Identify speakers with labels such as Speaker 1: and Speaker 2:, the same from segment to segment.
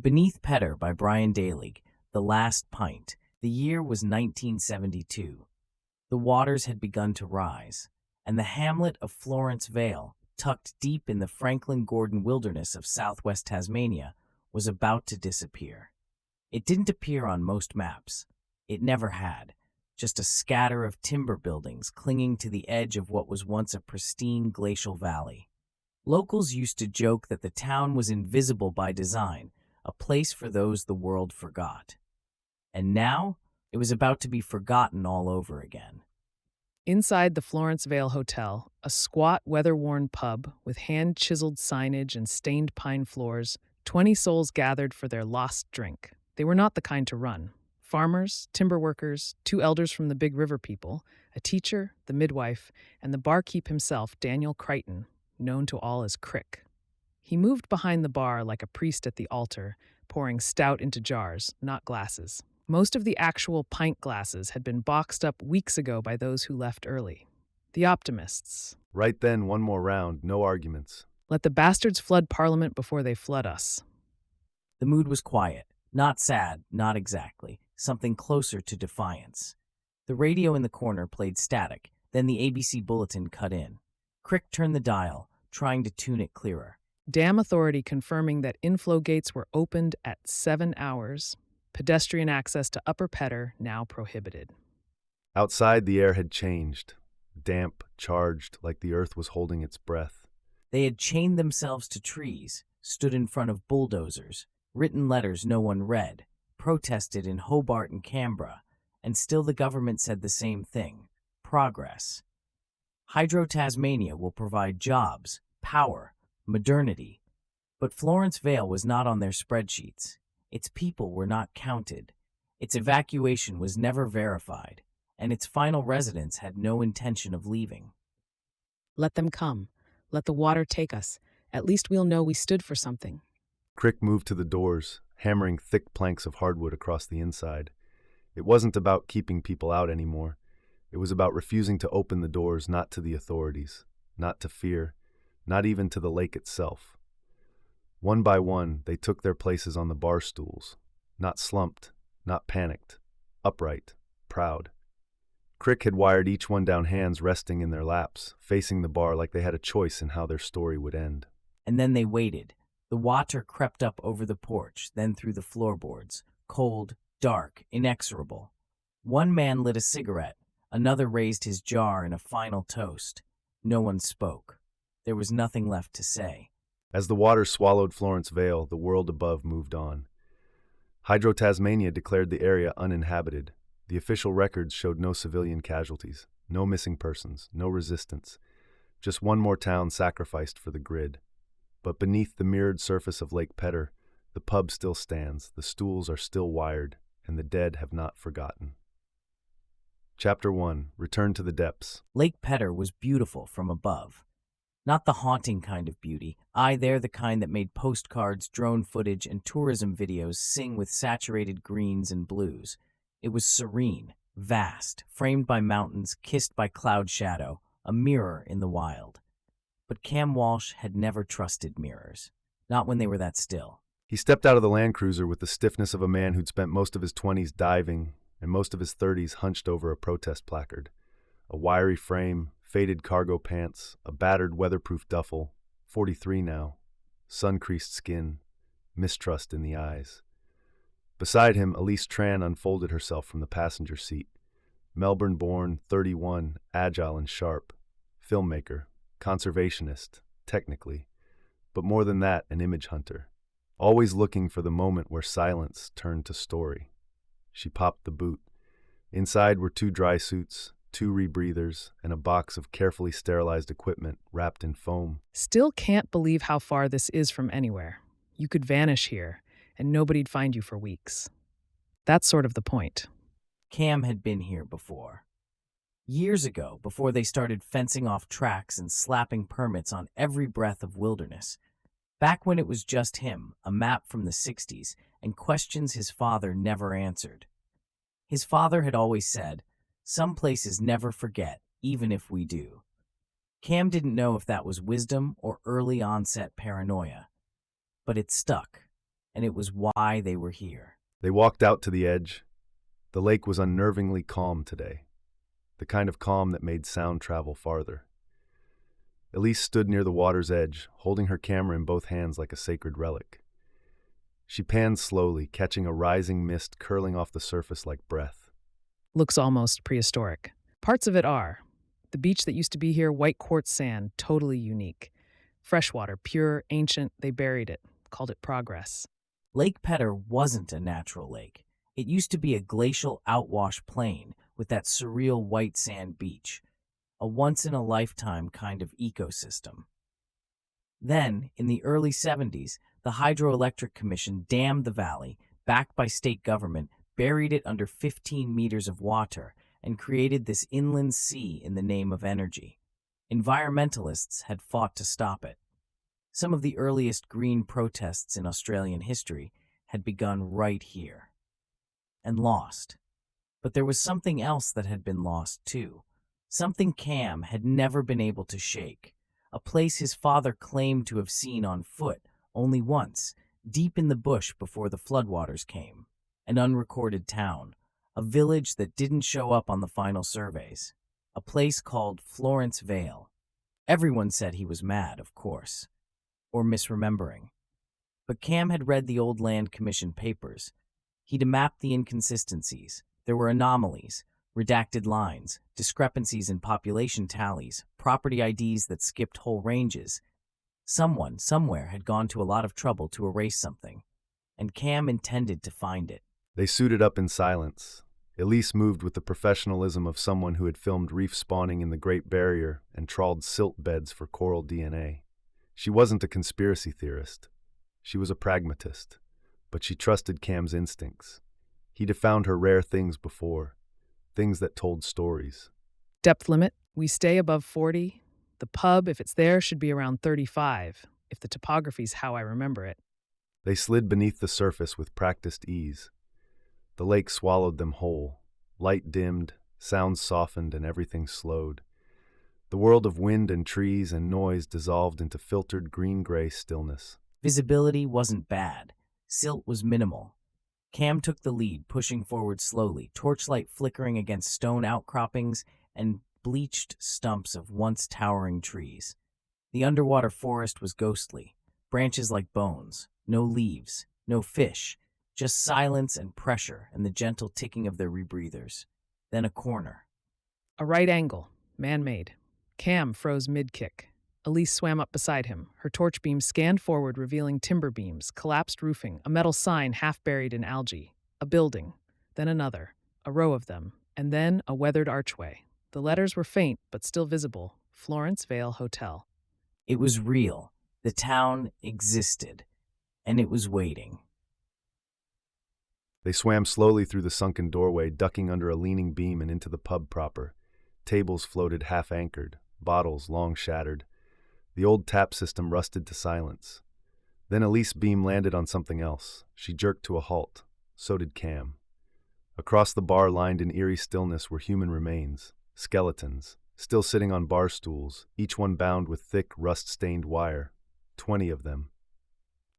Speaker 1: Beneath Pedder by Brian Dalig, The Last Pint. The year was 1972. The waters had begun to rise, and the hamlet of Florence Vale, tucked deep in the Franklin Gordon wilderness of southwest Tasmania, was about to disappear. It didn't appear on most maps. It never had. Just a scatter of timber buildings clinging to the edge of what was once a pristine glacial valley. Locals used to joke that the town was invisible by design, a place for those the world forgot. And now, it was about to be forgotten all over again.
Speaker 2: Inside the Florence Vale Hotel, a squat, weather-worn pub with hand-chiseled signage and stained pine floors, 20 souls gathered for their lost drink. They were not the kind to run. Farmers, timber workers, 2 elders from the Big River people, a teacher, the midwife, and the barkeep himself, Daniel Crichton, known to all as Crick. He moved behind the bar like a priest at the altar, pouring stout into jars, not glasses. Most of the actual pint glasses had been boxed up weeks ago by those who left early. The optimists.
Speaker 3: Right then, one more round, no arguments.
Speaker 2: Let the bastards flood Parliament before they flood us.
Speaker 1: The mood was quiet. Not sad, not exactly. Something closer to defiance. The radio in the corner played static, then the ABC bulletin cut in. Crick turned the dial, trying to tune it clearer.
Speaker 2: Dam Authority confirming that inflow gates were opened at 7 hours. Pedestrian access to Upper Pedder now prohibited.
Speaker 3: Outside, the air had changed. Damp, charged, like the earth was holding its breath.
Speaker 1: They had chained themselves to trees, stood in front of bulldozers, written letters no one read, protested in Hobart and Canberra, and still the government said the same thing: progress. Hydro Tasmania will provide jobs, power, modernity. But Florence Vale was not on their spreadsheets. Its people were not counted. Its evacuation was never verified, and its final residents had no intention of leaving.
Speaker 4: Let them come. Let the water take us. At least we'll know we stood for something.
Speaker 3: Crick moved to the doors, hammering thick planks of hardwood across the inside. It wasn't about keeping people out anymore. It was about refusing to open the doors, not to the authorities, not to fear, not even to the lake itself. One by one, they took their places on the bar stools, not slumped, not panicked, upright, proud. Crick had wired each one down, hands resting in their laps, facing the bar like they had a choice in how their story would end.
Speaker 1: And then they waited. The water crept up over the porch, then through the floorboards, cold, dark, inexorable. One man lit a cigarette, another raised his jar in a final toast. No one spoke. There was nothing left to say.
Speaker 3: As the water swallowed Florence Vale, the world above moved on. Hydro Tasmania declared the area uninhabited. The official records showed no civilian casualties, no missing persons, no resistance. Just one more town sacrificed for the grid. But beneath the mirrored surface of Lake Pedder, the pub still stands, the stools are still wired, and the dead have not forgotten. Chapter 1. Return to the Depths.
Speaker 1: Lake Pedder was beautiful from above. Not the haunting kind of beauty, they're the kind that made postcards, drone footage, and tourism videos sing with saturated greens and blues. It was serene, vast, framed by mountains, kissed by cloud shadow, a mirror in the wild. But Cam Walsh had never trusted mirrors, not when they were that still.
Speaker 3: He stepped out of the Land Cruiser with the stiffness of a man who'd spent most of his 20s diving and most of his 30s hunched over a protest placard. A wiry frame, faded cargo pants, a battered weatherproof duffel, 43 now, sun-creased skin, mistrust in the eyes. Beside him, Elise Tran unfolded herself from the passenger seat. Melbourne-born, 31, agile and sharp, filmmaker, conservationist, technically, but more than that, an image hunter, always looking for the moment where silence turned to story. She popped the boot. Inside were 2 dry suits, 2 rebreathers, and a box of carefully sterilized equipment wrapped in foam.
Speaker 2: Still can't believe how far this is from anywhere. You could vanish here, and nobody'd find you for weeks. That's sort of the point.
Speaker 1: Cam had been here before. Years ago, before they started fencing off tracks and slapping permits on every breath of wilderness. Back when it was just him, a map from the 60s, and questions his father never answered. His father had always said, "Some places never forget, even if we do." Cam didn't know if that was wisdom or early onset paranoia, but it stuck. and it was why they were here.
Speaker 3: They walked out to the edge. The lake was unnervingly calm today, the kind of calm that made sound travel farther. Elise stood near the water's edge, holding her camera in both hands like a sacred relic. She panned slowly, catching a rising mist curling off the surface like breath.
Speaker 2: Looks almost prehistoric. Parts of it are. The beach that used to be here, white quartz sand, totally unique. Freshwater, pure, ancient, they buried it, called it progress.
Speaker 1: Lake Pedder wasn't a natural lake. It used to be a glacial outwash plain with that surreal white sand beach, a once-in-a-lifetime kind of ecosystem. Then, in the early 70s, the Hydroelectric Commission dammed the valley, backed by state government, buried it under 15 meters of water, and created this inland sea in the name of energy. Environmentalists had fought to stop it. Some of the earliest green protests in Australian history had begun right here. And lost. But there was something else that had been lost too. Something Cam had never been able to shake. A place his father claimed to have seen on foot only once, deep in the bush before the floodwaters came. An unrecorded town. A village that didn't show up on the final surveys. A place called Florence Vale. Everyone said he was mad, of course. Or misremembering. But Cam had read the old Land Commission papers. He'd mapped the inconsistencies. There were anomalies, redacted lines, discrepancies in population tallies, property IDs that skipped whole ranges. Someone, somewhere, had gone to a lot of trouble to erase something, and Cam intended to find it.
Speaker 3: They suited up in silence. Elise moved with the professionalism of someone who had filmed reef spawning in the Great Barrier and trawled silt beds for coral DNA. She wasn't a conspiracy theorist. She was a pragmatist, but she trusted Cam's instincts. He'd have found her rare things before, things that told stories.
Speaker 2: Depth limit, we stay above 40. The pub, if it's there, should be around 35, if the topography's how I remember it.
Speaker 3: They slid beneath the surface with practiced ease. The lake swallowed them whole. Light dimmed, sounds softened, and everything slowed. The world of wind and trees and noise dissolved into filtered green-gray stillness.
Speaker 1: Visibility wasn't bad. Silt was minimal. Cam took the lead, pushing forward slowly, torchlight flickering against stone outcroppings and bleached stumps of once towering trees. The underwater forest was ghostly, branches like bones, no leaves, no fish, just silence and pressure and the gentle ticking of their rebreathers. Then a corner.
Speaker 2: A right angle, man-made. Cam froze mid-kick. Elise swam up beside him. Her torch beam scanned forward, revealing timber beams, collapsed roofing, a metal sign half buried in algae, a building, then another, a row of them, and then a weathered archway. The letters were faint, but still visible. Florence Vale Hotel.
Speaker 1: It was real. The town existed, and it was waiting.
Speaker 3: They swam slowly through the sunken doorway, ducking under a leaning beam and into the pub proper. Tables floated half-anchored, bottles long shattered. The old tap system rusted to silence. Then Elise's beam landed on something else. She jerked to a halt. So did Cam. Across the bar, lined in eerie stillness, were human remains, skeletons, still sitting on bar stools, each one bound with thick, rust-stained wire. 20 of them.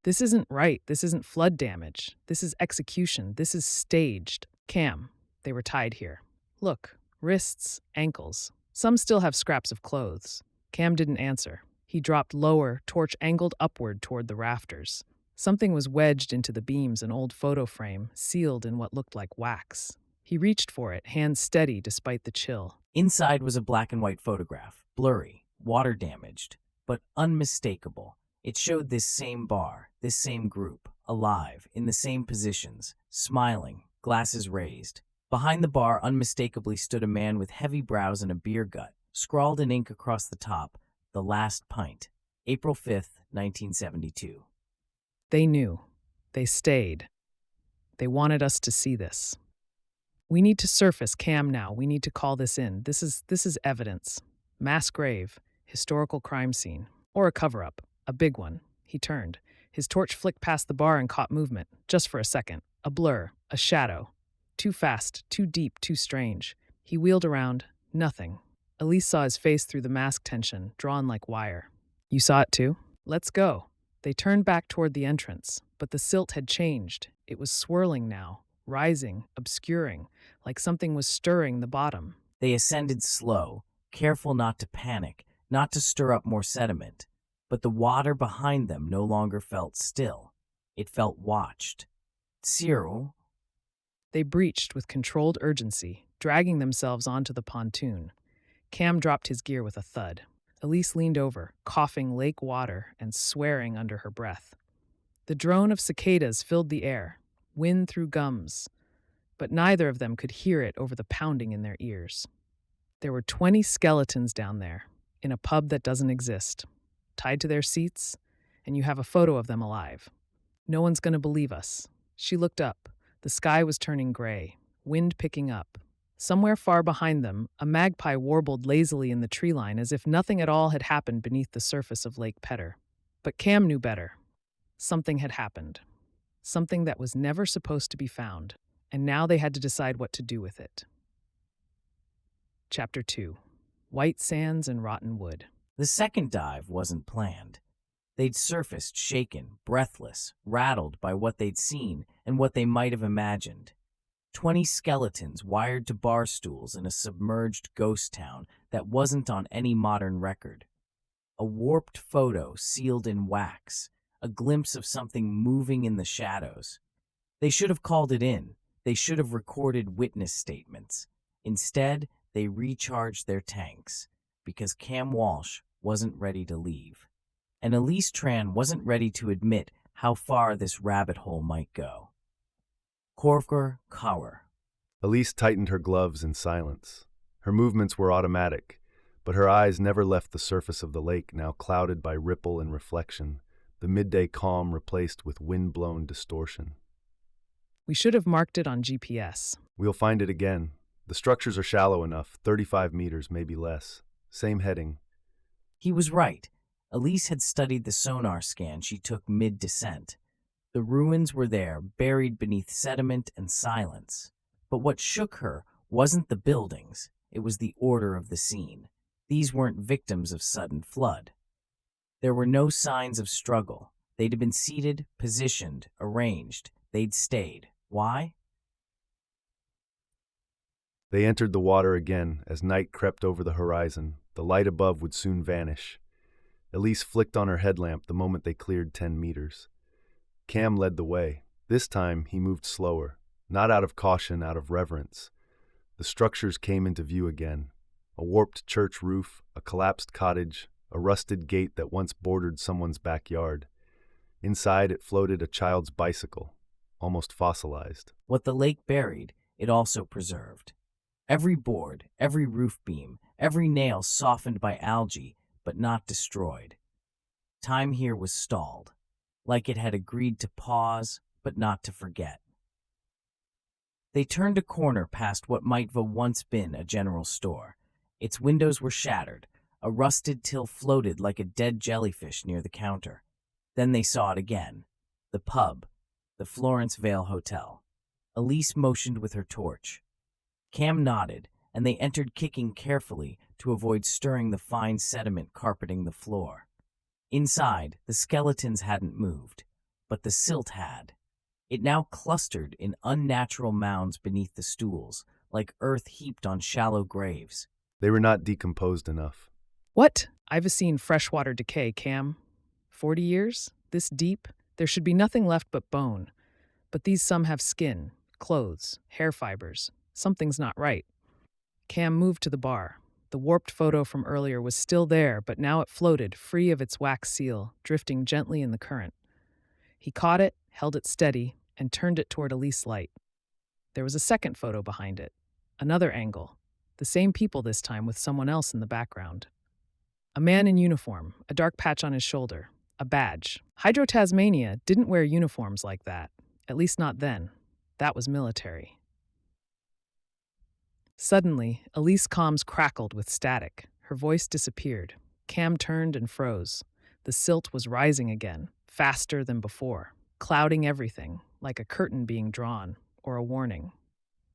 Speaker 2: This isn't right. This isn't flood damage. This is execution. This is staged. Cam, they were tied here. Look, wrists, ankles. Some still have scraps of clothes. Cam didn't answer. He dropped lower, torch angled upward toward the rafters. Something was wedged into the beams, an old photo frame, sealed in what looked like wax. He reached for it, hands steady despite the chill.
Speaker 1: Inside was a black and white photograph, blurry, water-damaged, but unmistakable. It showed this same bar, this same group, alive, in the same positions, smiling, glasses raised. Behind the bar, unmistakably stood a man with heavy brows and a beer gut, scrawled in ink across the top, "The Last Pint, April 5th, 1972.
Speaker 2: They knew. They stayed. They wanted us to see this. We need to surface Cam now. We need to call this in. This is evidence. Mass grave, historical crime scene, or a cover-up, a big one. He turned. His torch flicked past the bar and caught movement, just for a second. A blur, a shadow. Too fast, too deep, too strange. He wheeled around. Nothing. Elise saw his face through the mask tension, drawn like wire. You saw it too? Let's go. They turned back toward the entrance, but the silt had changed. It was swirling now, rising, obscuring, like something was stirring the bottom.
Speaker 1: They ascended slow, careful not to panic, not to stir up more sediment. But the water behind them no longer felt still. It felt watched. Cyril.
Speaker 2: They breached with controlled urgency, dragging themselves onto the pontoon. Cam dropped his gear with a thud. Elise leaned over, coughing lake water and swearing under her breath. The drone of cicadas filled the air, wind through gums, but neither of them could hear it over the pounding in their ears. There were 20 skeletons down there, in a pub that doesn't exist, tied to their seats, and you have a photo of them alive. No one's going to believe us. She looked up. The sky was turning gray, wind picking up. Somewhere far behind them, a magpie warbled lazily in the tree line as if nothing at all had happened beneath the surface of Lake Pedder. But Cam knew better. Something had happened. Something that was never supposed to be found, and now they had to decide what to do with it. Chapter 2. White Sands and Rotten Wood.
Speaker 1: The second dive wasn't planned. They'd surfaced shaken, breathless, rattled by what they'd seen and what they might have imagined. 20 skeletons wired to bar stools in a submerged ghost town that wasn't on any modern record. A warped photo sealed in wax, a glimpse of something moving in the shadows. They should have called it in. They should have recorded witness statements. Instead, they recharged their tanks because Cam Walsh wasn't ready to leave. And Elise Tran wasn't ready to admit how far this rabbit hole might go. Korfger Kauer.
Speaker 3: Elise tightened her gloves in silence. Her movements were automatic, but her eyes never left the surface of the lake, now clouded by ripple and reflection, the midday calm replaced with wind-blown distortion.
Speaker 2: We should have marked it on GPS.
Speaker 3: We'll find it again. The structures are shallow enough, 35 meters, maybe less. Same heading.
Speaker 1: He was right. Elise had studied the sonar scan she took mid-descent. The ruins were there, buried beneath sediment and silence. But what shook her wasn't the buildings, it was the order of the scene. These weren't victims of sudden flood. There were no signs of struggle. They'd been seated, positioned, arranged. They'd stayed. Why?
Speaker 3: They entered the water again as night crept over the horizon. The light above would soon vanish. Elise flicked on her headlamp the moment they cleared 10 meters. Cam led the way. This time, he moved slower, not out of caution, out of reverence. The structures came into view again. A warped church roof, a collapsed cottage, a rusted gate that once bordered someone's backyard. Inside, it floated a child's bicycle, almost fossilized.
Speaker 1: What the lake buried, it also preserved. Every board, every roof beam, every nail softened by algae, but not destroyed. Time here was stalled, like it had agreed to pause, but not to forget. They turned a corner past what might have once been a general store. Its windows were shattered. A rusted till floated like a dead jellyfish near the counter. Then they saw it again. The pub, the Florence Vale Hotel. Elise motioned with her torch. Cam nodded, and they entered, kicking carefully to avoid stirring the fine sediment carpeting the floor. Inside, the skeletons hadn't moved, but the silt had. It now clustered in unnatural mounds beneath the stools, like earth heaped on shallow graves.
Speaker 3: They were not decomposed enough.
Speaker 2: What? I've seen freshwater decay, Cam. 40 years? This deep? There should be nothing left but bone. But these some have skin, clothes, hair fibers. Something's not right. Cam moved to the bar. The warped photo from earlier was still there, but now it floated, free of its wax seal, drifting gently in the current. He caught it, held it steady, and turned it toward Elise's light. There was a second photo behind it. Another angle. The same people this time with someone else in the background. A man in uniform, a dark patch on his shoulder, a badge. Pedder Tasmania didn't wear uniforms like that, at least not then. That was military. Suddenly, Elise's comms crackled with static. Her voice disappeared. Cam turned and froze. The silt was rising again, faster than before, clouding everything, like a curtain being drawn, or a warning.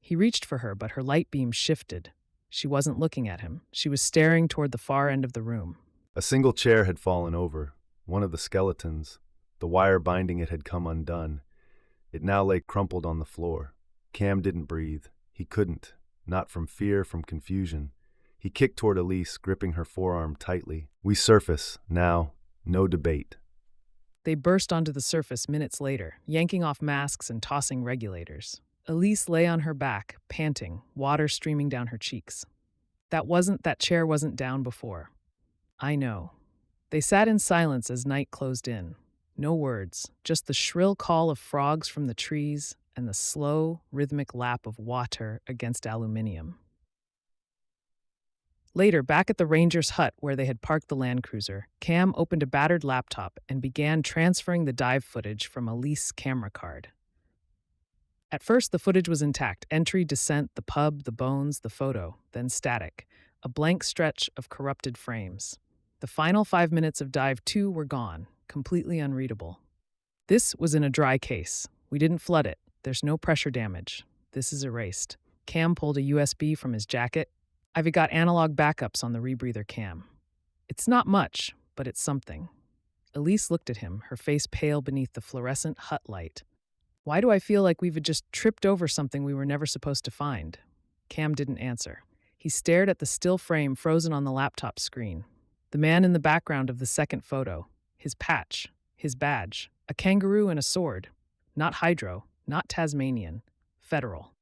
Speaker 2: He reached for her, but her light beam shifted. She wasn't looking at him. She was staring toward the far end of the room.
Speaker 3: A single chair had fallen over, one of the skeletons. The wire binding it had come undone. It now lay crumpled on the floor. Cam didn't breathe. He couldn't. Not from fear, from confusion. He kicked toward Elise, gripping her forearm tightly. We surface, now. No debate.
Speaker 2: They burst onto the surface minutes later, yanking off masks and tossing regulators. Elise lay on her back, panting, water streaming down her cheeks. That chair wasn't down before. I know. They sat in silence as night closed in. No words, just the shrill call of frogs from the trees and the slow, rhythmic lap of water against aluminium. Later, back at the ranger's hut where they had parked the Land Cruiser, Cam opened a battered laptop and began transferring the dive footage from Elise's camera card. At first, the footage was intact: entry, descent, the pub, the bones, the photo, then static, a blank stretch of corrupted frames. The final 5 minutes of Dive 2 were gone, completely unreadable. This was in a dry case. We didn't flood it. There's no pressure damage. This is erased. Cam pulled a USB from his jacket. I've got analog backups on the rebreather cam. It's not much, but it's something. Elise looked at him, her face pale beneath the fluorescent hut light. Why do I feel like we've just tripped over something we were never supposed to find? Cam didn't answer. He stared at the still frame frozen on the laptop screen. The man in the background of the second photo, his patch, his badge, a kangaroo and a sword. Not hydro, not Tasmanian, federal.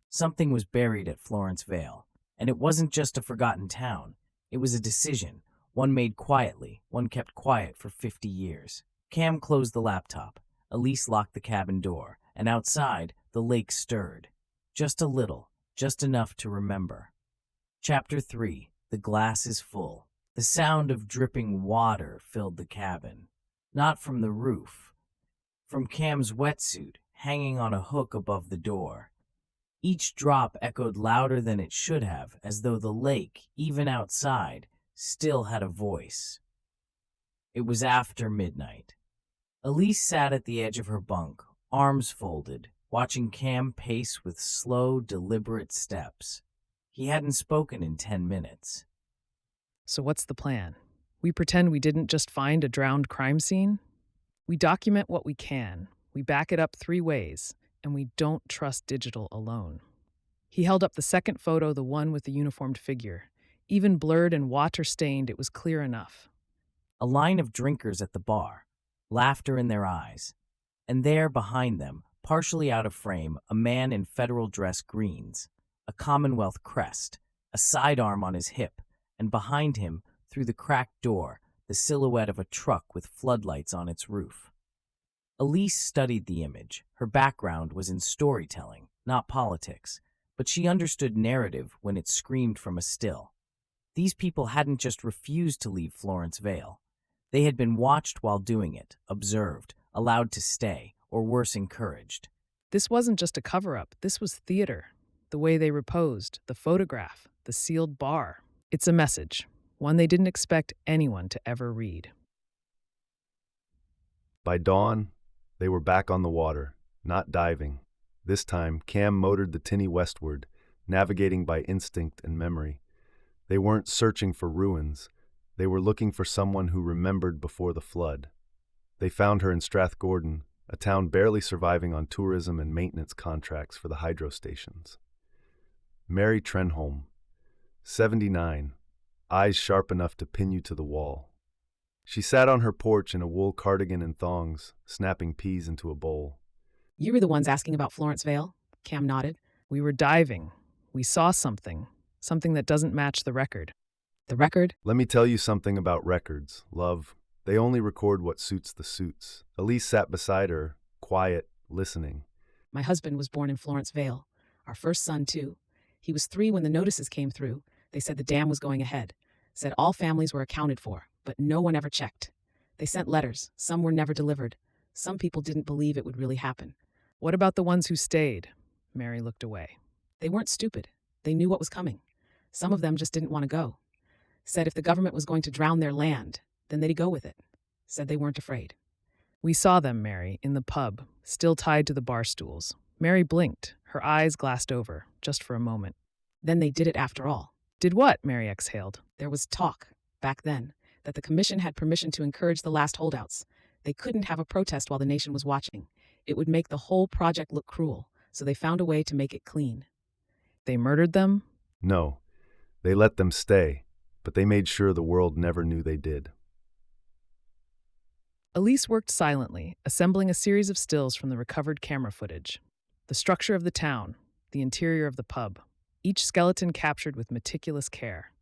Speaker 1: Something was buried at Florence Vale, and it wasn't just a forgotten town. It was a decision, one made quietly, one kept quiet for 50 years. Cam closed the laptop. Elise locked the cabin door, and outside, the lake stirred. Just a little, just enough to remember. Chapter 3. The glass is full. The sound of dripping water filled the cabin. Not from the roof. From Cam's wetsuit, hanging on a hook above the door. Each drop echoed louder than it should have, as though the lake, even outside, still had a voice. It was after midnight. Elise sat at the edge of her bunk, arms folded, watching Cam pace with slow, deliberate steps. He hadn't spoken in 10 minutes.
Speaker 2: So what's the plan? We pretend we didn't just find a drowned crime scene? We document what we can. We back it up 3 ways. And we don't trust digital alone. He held up the second photo, the one with the uniformed figure. Even blurred and water-stained, it was clear enough.
Speaker 1: A line of drinkers at the bar, laughter in their eyes. And there, behind them, partially out of frame, a man in federal dress greens, a Commonwealth crest, a sidearm on his hip, and behind him, through the cracked door, the silhouette of a truck with floodlights on its roof. Elise studied the image. Her background was in storytelling, not politics, but she understood narrative when it screamed from a still. These people hadn't just refused to leave Florence Vale. They had been watched while doing it, observed, allowed to stay, or worse, encouraged.
Speaker 2: This wasn't just a cover-up. This was theater. The way they reposed, the photograph, the sealed bar. It's a message, one they didn't expect anyone to ever read.
Speaker 3: By dawn, they were back on the water, not diving. This time, Cam motored the tinny westward, navigating by instinct and memory. They weren't searching for ruins. They were looking for someone who remembered before the flood. They found her in Strathgordon, a town barely surviving on tourism and maintenance contracts for the hydro stations. Mary Trenholm, 79, eyes sharp enough to pin you to the wall. She sat on her porch in a wool cardigan and thongs, snapping peas into a bowl.
Speaker 4: You were the ones asking about Florence Vale? Cam nodded.
Speaker 2: We were diving. We saw something that doesn't match the record.
Speaker 4: The record?
Speaker 3: Let me tell you something about records, love. They only record what suits the suits. Elise sat beside her, quiet, listening.
Speaker 4: My husband was born in Florence Vale. Our first son, too. He was 3 when the notices came through. They said the dam was going ahead. Said all families were accounted for. But no one ever checked. They sent letters. Some were never delivered. Some people didn't believe it would really happen.
Speaker 2: What about the ones who stayed? Mary looked away.
Speaker 4: They weren't stupid. They knew what was coming. Some of them just didn't want to go. Said if the government was going to drown their land, then they'd go with it. Said they weren't afraid.
Speaker 2: We saw them, Mary, in the pub, still tied to the bar stools. Mary blinked. Her eyes glassed over, just for a moment.
Speaker 4: Then they did it after all.
Speaker 2: Did what? Mary exhaled.
Speaker 4: There was talk, back then. that the commission had permission to encourage the last holdouts. They couldn't have a protest while the nation was watching. It would make the whole project look cruel, so they found a way to make it clean.
Speaker 2: They murdered them?
Speaker 3: No, they let them stay, but they made sure the world never knew they did.
Speaker 2: Elise worked silently, assembling a series of stills from the recovered camera footage. The structure of the town, the interior of the pub, each skeleton captured with meticulous care.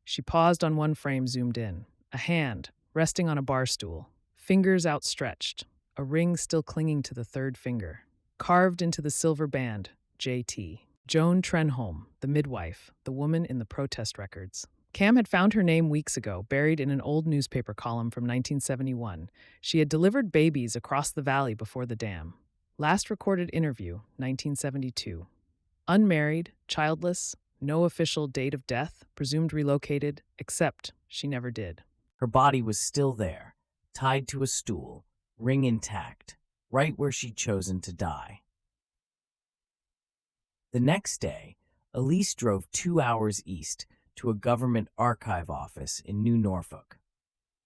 Speaker 2: She paused on one frame zoomed in, a hand resting on a bar stool, fingers outstretched, a ring still clinging to the third finger. Carved into the silver band, JT. Joan Trenholm, the midwife, the woman in the protest records. Cam had found her name weeks ago, buried in an old newspaper column from 1971. She had delivered babies across the valley before the dam. Last recorded interview, 1972. Unmarried, childless, no official date of death, presumed relocated, except she never did.
Speaker 1: Her body was still there, tied to a stool, ring intact, right where she'd chosen to die. The next day, Elise drove 2 hours east to a government archive office in New Norfolk.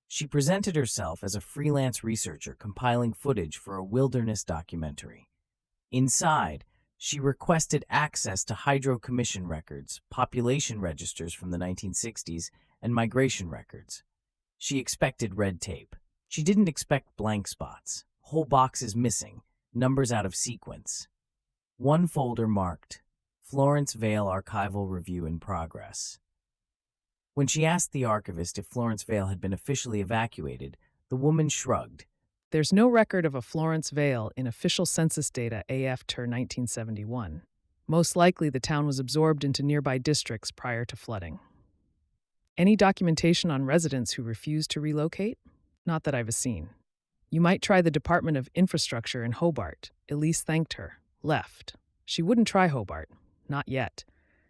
Speaker 1: She presented herself as a freelance researcher compiling footage for a wilderness documentary. Inside, she requested access to Hydro Commission records, population registers from the 1960s, and migration records. She expected red tape. She didn't expect blank spots, whole boxes missing, numbers out of sequence. One folder marked, Florence Vale Archival Review in Progress. When she asked the archivist if Florence Vale had been officially evacuated, the woman shrugged.
Speaker 2: There's no record of a Florence Vale in official census data AF-TER 1971. Most likely the town was absorbed into nearby districts prior to flooding. Any documentation on residents who refused to relocate? Not that I've seen. You might try the Department of Infrastructure in Hobart. Elise thanked her, left. She wouldn't try Hobart, not yet,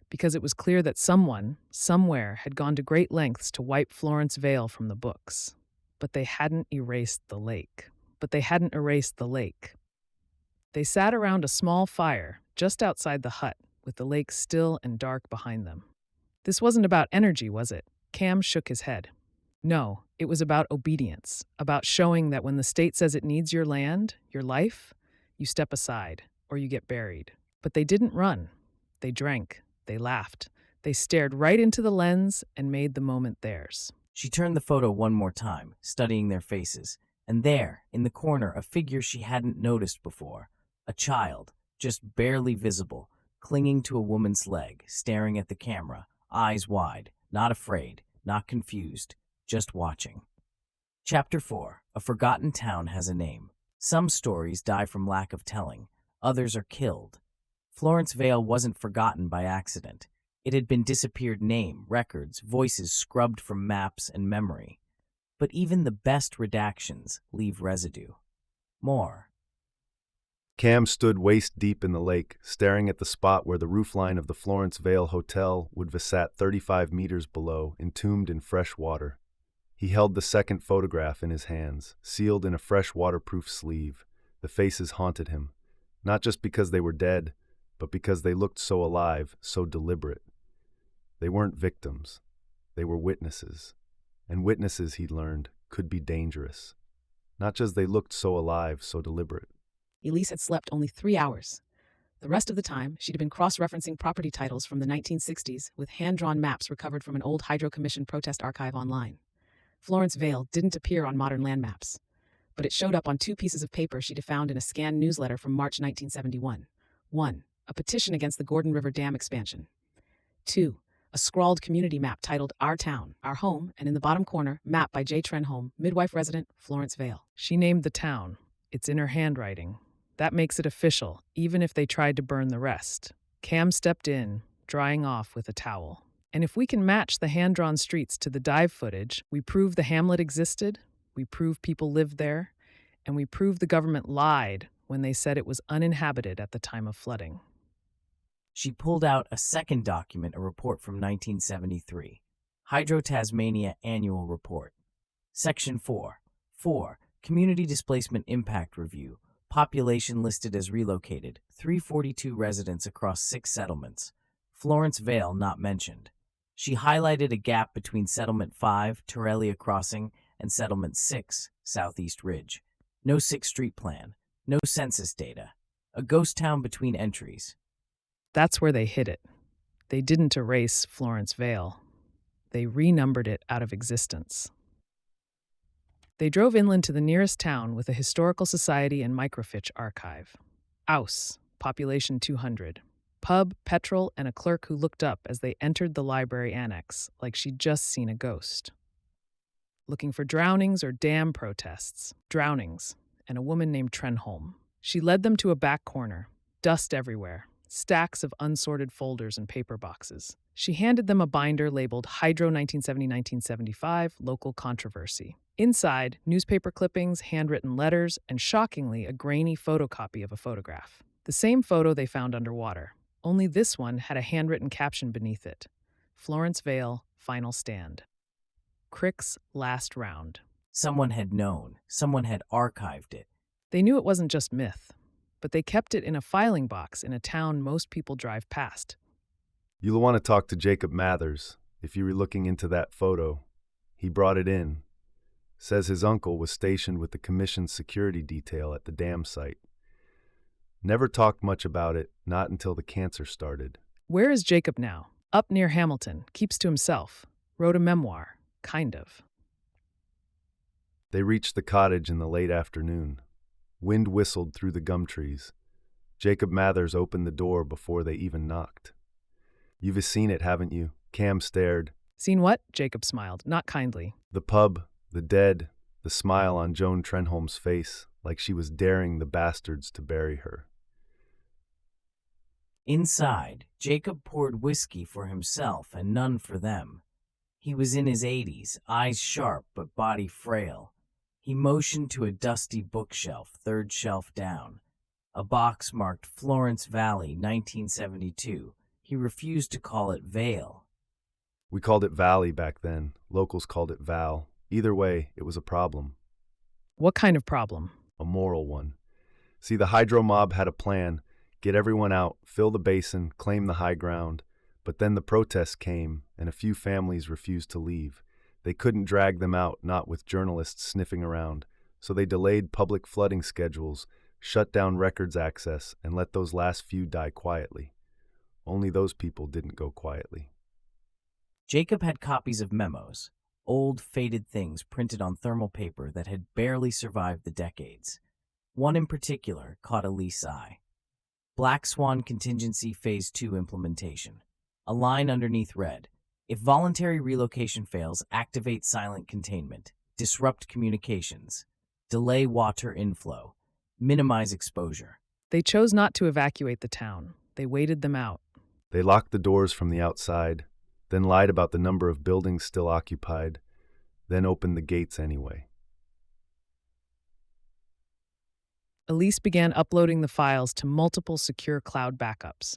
Speaker 2: because it was clear that someone, somewhere, had gone to great lengths to wipe Florence Vale from the books. But they hadn't erased the lake. They sat around a small fire just outside the hut, with the lake still and dark behind them. This wasn't about energy, was it? Cam shook his head. No, it was about obedience, about showing that when the state says it needs your land, your life, you step aside, or you get buried. But they didn't run. They drank. They laughed. They stared right into the lens and made the moment theirs.
Speaker 1: She turned the photo one more time, studying their faces, and there, in the corner, a figure she hadn't noticed before. A child, just barely visible, clinging to a woman's leg, staring at the camera, eyes wide, not afraid, not confused, just watching. Chapter 4. A Forgotten Town Has a Name. Some stories die from lack of telling. Others are killed. Florence Vale wasn't forgotten by accident. It had been disappeared name, records, voices scrubbed from maps and memory. But even the best redactions leave residue. More.
Speaker 3: Cam stood waist-deep in the lake, staring at the spot where the roofline of the Florence Vale Hotel would be sat 35 meters below, entombed in fresh water. He held the second photograph in his hands, sealed in a fresh waterproof sleeve. The faces haunted him, not just because they were dead, but because they looked so alive, so deliberate. They weren't victims. They were witnesses. And witnesses, he learned, could be dangerous. Not just they looked so alive, so deliberate.
Speaker 4: Elise had slept only 3 hours. The rest of the time, she'd been cross-referencing property titles from the 1960s with hand-drawn maps recovered from an old Hydro Commission protest archive online. Florence Vale didn't appear on modern land maps, but it showed up on 2 pieces of paper she'd found in a scanned newsletter from March 1971. 1. A petition against the Gordon River Dam expansion. 2. A scrawled community map titled Our Town, Our Home, and in the bottom corner, map by J. Trenholm, midwife resident, Florence Vale.
Speaker 2: She named the town. It's in her handwriting. That makes it official, even if they tried to burn the rest. Cam stepped in, drying off with a towel. And if we can match the hand-drawn streets to the dive footage, we prove the hamlet existed, we prove people lived there, and we prove the government lied when they said it was uninhabited at the time of flooding.
Speaker 1: She pulled out a second document, a report from 1973. Hydro Tasmania Annual Report. Section 4. 4. Community Displacement Impact Review. Population listed as relocated. 342 residents across 6 settlements. Florence Vale not mentioned. She highlighted a gap between Settlement 5, Torellia Crossing, and Settlement 6, Southeast Ridge. No 6th Street plan, no census data. A ghost town between entries.
Speaker 2: That's where they hid it. They didn't erase Florence Vale. They renumbered it out of existence. They drove inland to the nearest town with a historical society and microfiche archive. Aus, population 200. Pub, petrol, and a clerk who looked up as they entered the library annex like she'd just seen a ghost. Looking for drownings or dam protests. Drownings, and a woman named Trenholm. She led them to a back corner, dust everywhere, stacks of unsorted folders and paper boxes. She handed them a binder labeled Hydro 1970-1975 Local Controversy. Inside, newspaper clippings, handwritten letters, and shockingly, a grainy photocopy of a photograph. The same photo they found underwater, only this one had a handwritten caption beneath it. Florence Vale, Final Stand. Crick's last round.
Speaker 1: Someone had known. Someone had archived it.
Speaker 2: They knew it wasn't just myth, but they kept it in a filing box in a town most people drive past.
Speaker 3: You'll want to talk to Jacob Mathers if you were looking into that photo. He brought it in. Says his uncle was stationed with the commission's security detail at the dam site. Never talked much about it, not until the cancer started.
Speaker 2: Where is Jacob now? Up near Hamilton, keeps to himself. Wrote a memoir, kind of.
Speaker 3: They reached the cottage in the late afternoon. Wind whistled through the gum trees. Jacob Mathers opened the door before they even knocked. You've seen it, haven't you? Cam stared.
Speaker 2: Seen what? Jacob smiled, not kindly.
Speaker 3: The pub, the dead, the smile on Joan Trenholm's face, like she was daring the bastards to bury her.
Speaker 1: Inside, Jacob poured whiskey for himself and none for them. He was in his 80s, eyes sharp but body frail. He motioned to a dusty bookshelf, third shelf down. A box marked Florence Valley, 1972. He refused to call it Vale.
Speaker 3: We called it Valley back then. Locals called it Val. Either way, it was a problem.
Speaker 2: What kind of problem?
Speaker 3: A moral one. See, the hydro mob had a plan. Get everyone out, fill the basin, claim the high ground. But then the protests came, and a few families refused to leave. They couldn't drag them out, not with journalists sniffing around. So they delayed public flooding schedules, shut down records access, and let those last few die quietly. Only those people didn't go quietly.
Speaker 1: Jacob had copies of memos, old, faded things printed on thermal paper that had barely survived the decades. One in particular caught Elise's eye. Black Swan Contingency Phase 2 Implementation. A line underneath read, "If voluntary relocation fails, activate silent containment, disrupt communications, delay water inflow, minimize exposure."
Speaker 2: They chose not to evacuate the town. They waited them out.
Speaker 3: They locked the doors from the outside, then lied about the number of buildings still occupied, then opened the gates anyway.
Speaker 2: Elise began uploading the files to multiple secure cloud backups.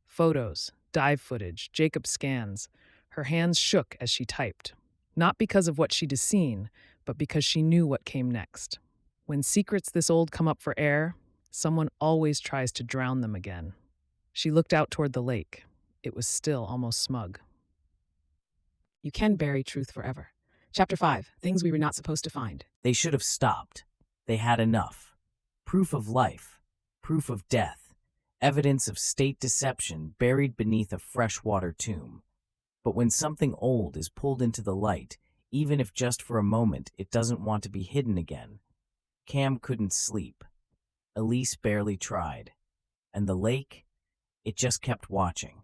Speaker 2: Photos, dive footage, Jacob scans. Her hands shook as she typed. Not because of what she'd seen, but because she knew what came next. When secrets this old come up for air, someone always tries to drown them again. She looked out toward the lake. It was still almost smug.
Speaker 4: You can bury truth forever. Chapter 5, Things We Were Not Supposed to Find.
Speaker 1: They should have stopped. They had enough. Proof of life, proof of death, evidence of state deception buried beneath a freshwater tomb. But when something old is pulled into the light, even if just for a moment, it doesn't want to be hidden again. Cam couldn't sleep. Elise barely tried. And the lake, it just kept watching.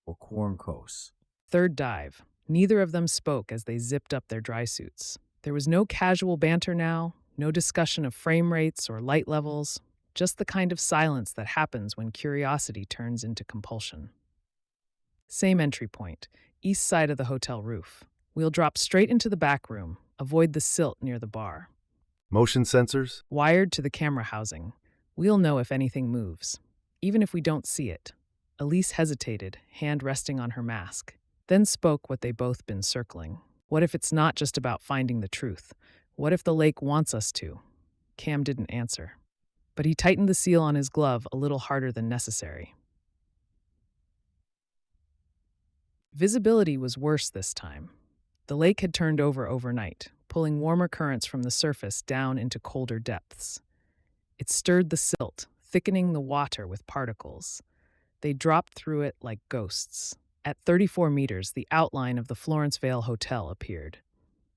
Speaker 1: Or Corncos.
Speaker 2: Third dive. Neither of them spoke as they zipped up their dry suits. There was no casual banter now, no discussion of frame rates or light levels, just the kind of silence that happens when curiosity turns into compulsion. Same entry point, east side of the hotel roof. We'll drop straight into the back room, avoid the silt near the bar.
Speaker 3: Motion sensors?
Speaker 2: Wired to the camera housing. We'll know if anything moves, even if we don't see it. Elise hesitated, hand resting on her mask, then spoke what they both been circling. What if it's not just about finding the truth? What if the lake wants us to? Cam didn't answer, but he tightened the seal on his glove a little harder than necessary. Visibility was worse this time. The lake had turned over overnight, pulling warmer currents from the surface down into colder depths. It stirred the silt, thickening the water with particles. They dropped through it like ghosts. At 34 meters, the outline of the Florence Vale Hotel appeared.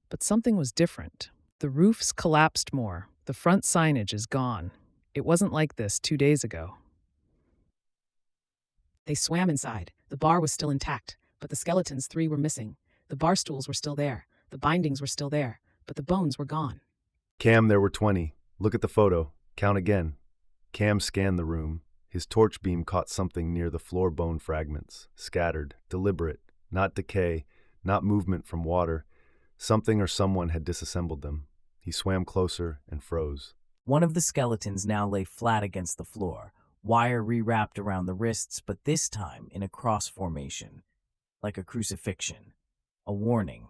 Speaker 2: But something was different. The roofs collapsed more. The front signage is gone. It wasn't like this 2 days ago.
Speaker 4: They swam inside. The bar was still intact, but the skeletons 3 were missing. The bar stools were still there. The bindings were still there, but the bones were gone.
Speaker 3: Cam, there were 20. Look at the photo. Count again. Cam scanned the room. His torch beam caught something near the floor bone fragments, scattered, deliberate, not decay, not movement from water. Something or someone had disassembled them. He swam closer and froze.
Speaker 1: One of the skeletons now lay flat against the floor, wire rewrapped around the wrists, but this time in a cross formation, like a crucifixion. A warning.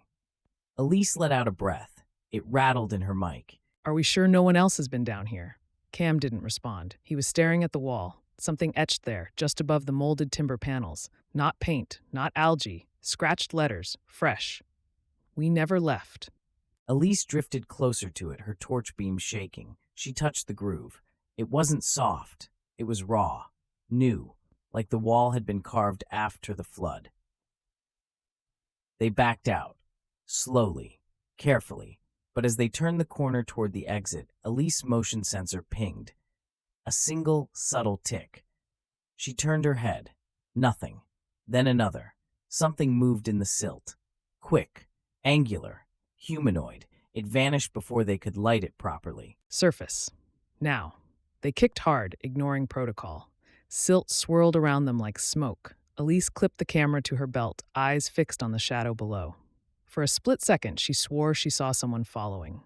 Speaker 1: Elise let out a breath. It rattled in her mic.
Speaker 2: Are we sure no one else has been down here? Cam didn't respond. He was staring at the wall. Something etched there, just above the molded timber panels. Not paint, not algae. Scratched letters, fresh. We never left.
Speaker 1: Elise drifted closer to it, her torch beam shaking. She touched the groove. It wasn't soft. It was raw, new, like the wall had been carved after the flood. They backed out, slowly, carefully, but as they turned the corner toward the exit, Elise's motion sensor pinged. A single, subtle tick. She turned her head. Nothing. Then another. Something moved in the silt. Quick, angular, humanoid. It vanished before they could light it properly.
Speaker 2: Surface. Now. They kicked hard, ignoring protocol. Silt swirled around them like smoke. Elise clipped the camera to her belt, eyes fixed on the shadow below. For a split second, she swore she saw someone following.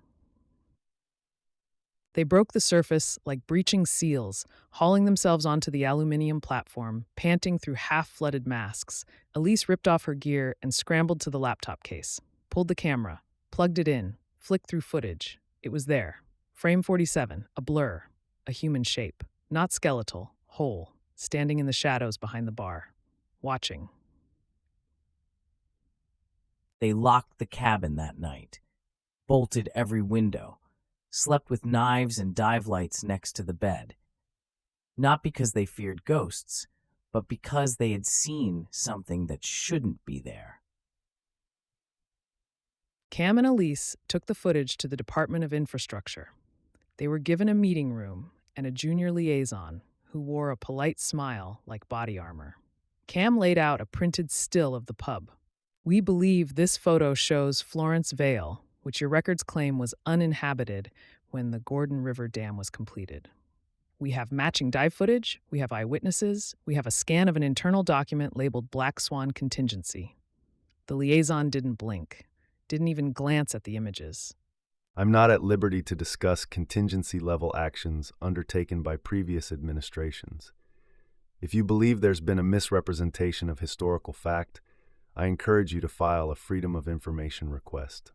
Speaker 2: They broke the surface like breaching seals, hauling themselves onto the aluminium platform, panting through half-flooded masks. Elise ripped off her gear and scrambled to the laptop case, pulled the camera, plugged it in, flicked through footage. It was there. Frame 47, a blur, a human shape, not skeletal, whole, standing in the shadows behind the bar, watching.
Speaker 1: They locked the cabin that night, bolted every window, slept with knives and dive lights next to the bed. Not because they feared ghosts, but because they had seen something that shouldn't be there.
Speaker 2: Cam and Elise took the footage to the Department of Infrastructure. They were given a meeting room and a junior liaison who wore a polite smile like body armor. Cam laid out a printed still of the pub. We believe this photo shows Florence Vale, which your records claim was uninhabited when the Gordon River Dam was completed. We have matching dive footage, we have eyewitnesses, we have a scan of an internal document labeled Black Swan Contingency. The liaison didn't blink, didn't even glance at the images.
Speaker 3: I'm not at liberty to discuss contingency-level actions undertaken by previous administrations. If you believe there's been a misrepresentation of historical fact, I encourage you to file a Freedom of Information request.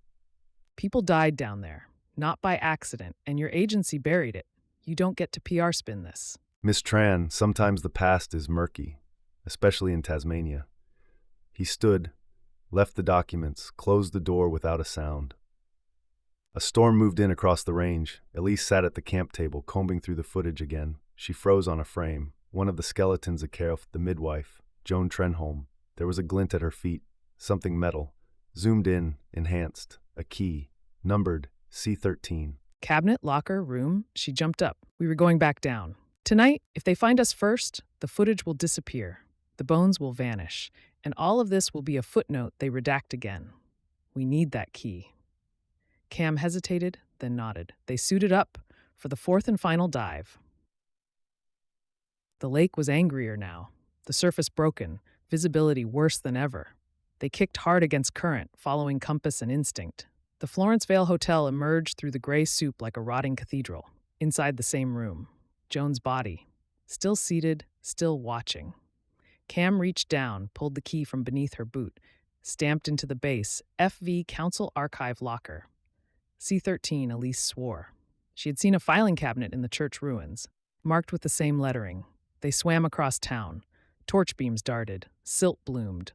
Speaker 2: People died down there, not by accident, and your agency buried it. You don't get to PR spin this.
Speaker 3: Miss Tran, sometimes the past is murky, especially in Tasmania. He stood, left the documents, closed the door without a sound. A storm moved in across the range. Elise sat at the camp table, combing through the footage again. She froze on a frame. One of the skeletons of Carol, the midwife, Joan Trenholm. There was a glint at her feet, something metal. Zoomed in, enhanced. A key, numbered C13.
Speaker 2: Cabinet, locker, room. She jumped up. We were going back down. Tonight, if they find us first, the footage will disappear. The bones will vanish. And all of this will be a footnote they redact again. We need that key. Cam hesitated, then nodded. They suited up for the fourth and final dive. The lake was angrier now, the surface broken, visibility worse than ever. They kicked hard against current, following compass and instinct. The Florence Vale Hotel emerged through the gray soup like a rotting cathedral. Inside the same room, Joan's body, still seated, still watching. Cam reached down, pulled the key from beneath her boot, stamped into the base, FV Council Archive Locker. C13, Elise swore. She had seen a filing cabinet in the church ruins, marked with the same lettering. They swam across town. Torch beams darted. Silt bloomed.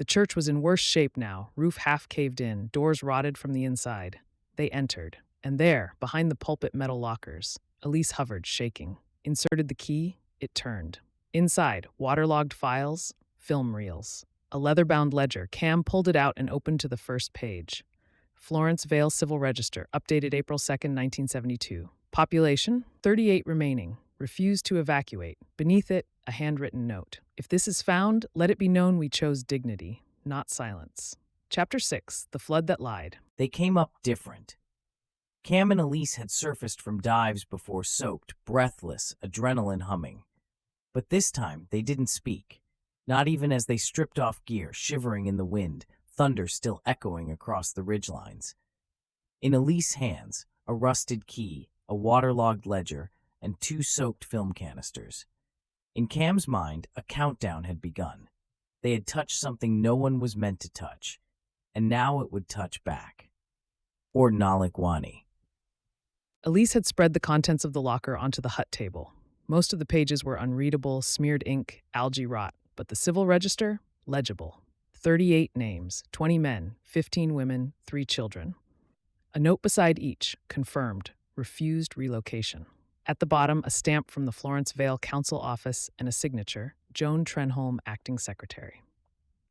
Speaker 2: The church was in worse shape now, roof half caved in, doors rotted from the inside. They entered, and there, behind the pulpit metal lockers, Elise hovered, shaking. Inserted the key, it turned. Inside, waterlogged files, film reels. A leather-bound ledger. Cam pulled it out and opened to the first page. Florence Vale Civil Register, updated April 2nd, 1972. Population, 38 remaining. Refused to evacuate. Beneath it, a handwritten note. If this is found, let it be known we chose dignity, not silence. Chapter 6, The Flood That Lied.
Speaker 1: They came up different. Cam and Elise had surfaced from dives before, soaked, breathless, adrenaline humming. But this time, they didn't speak. Not even as they stripped off gear, shivering in the wind, thunder still echoing across the ridgelines. In Elise's hands, a rusted key, a waterlogged ledger, and 2 soaked film canisters. In Cam's mind, a countdown had begun. They had touched something no one was meant to touch, and now it would touch back. Or Nalikwani.
Speaker 2: Elise had spread the contents of the locker onto the hut table. Most of the pages were unreadable, smeared ink, algae rot, but the civil register, legible. 38 names, 20 men, 15 women, 3 children. A note beside each, confirmed, refused relocation. At the bottom, a stamp from the Florence Vale Council office and a signature, Joan Trenholm, acting secretary.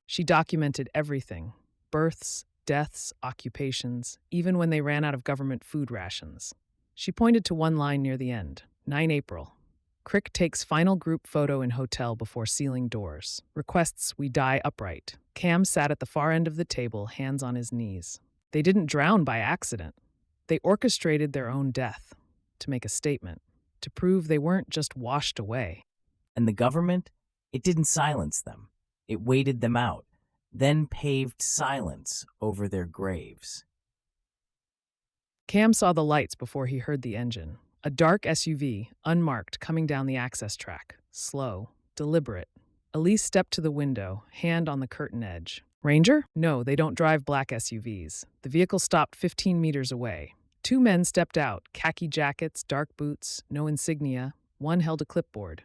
Speaker 2: She documented everything, births, deaths, occupations, even when they ran out of government food rations. She pointed to one line near the end, 9 April. Crick takes final group photo in hotel before sealing doors. Requests we die upright. Cam sat at the far end of the table, hands on his knees. They didn't drown by accident. They orchestrated their own death to make a statement, to prove they weren't just washed away.
Speaker 1: And the government? It didn't silence them. It waited them out, then paved silence over their graves.
Speaker 2: Cam saw the lights before he heard the engine. A dark SUV, unmarked, coming down the access track. Slow, deliberate. Elise stepped to the window, hand on the curtain edge. Ranger? No, they don't drive black SUVs. The vehicle stopped 15 meters away. 2 men stepped out, khaki jackets, dark boots, no insignia. One held a clipboard.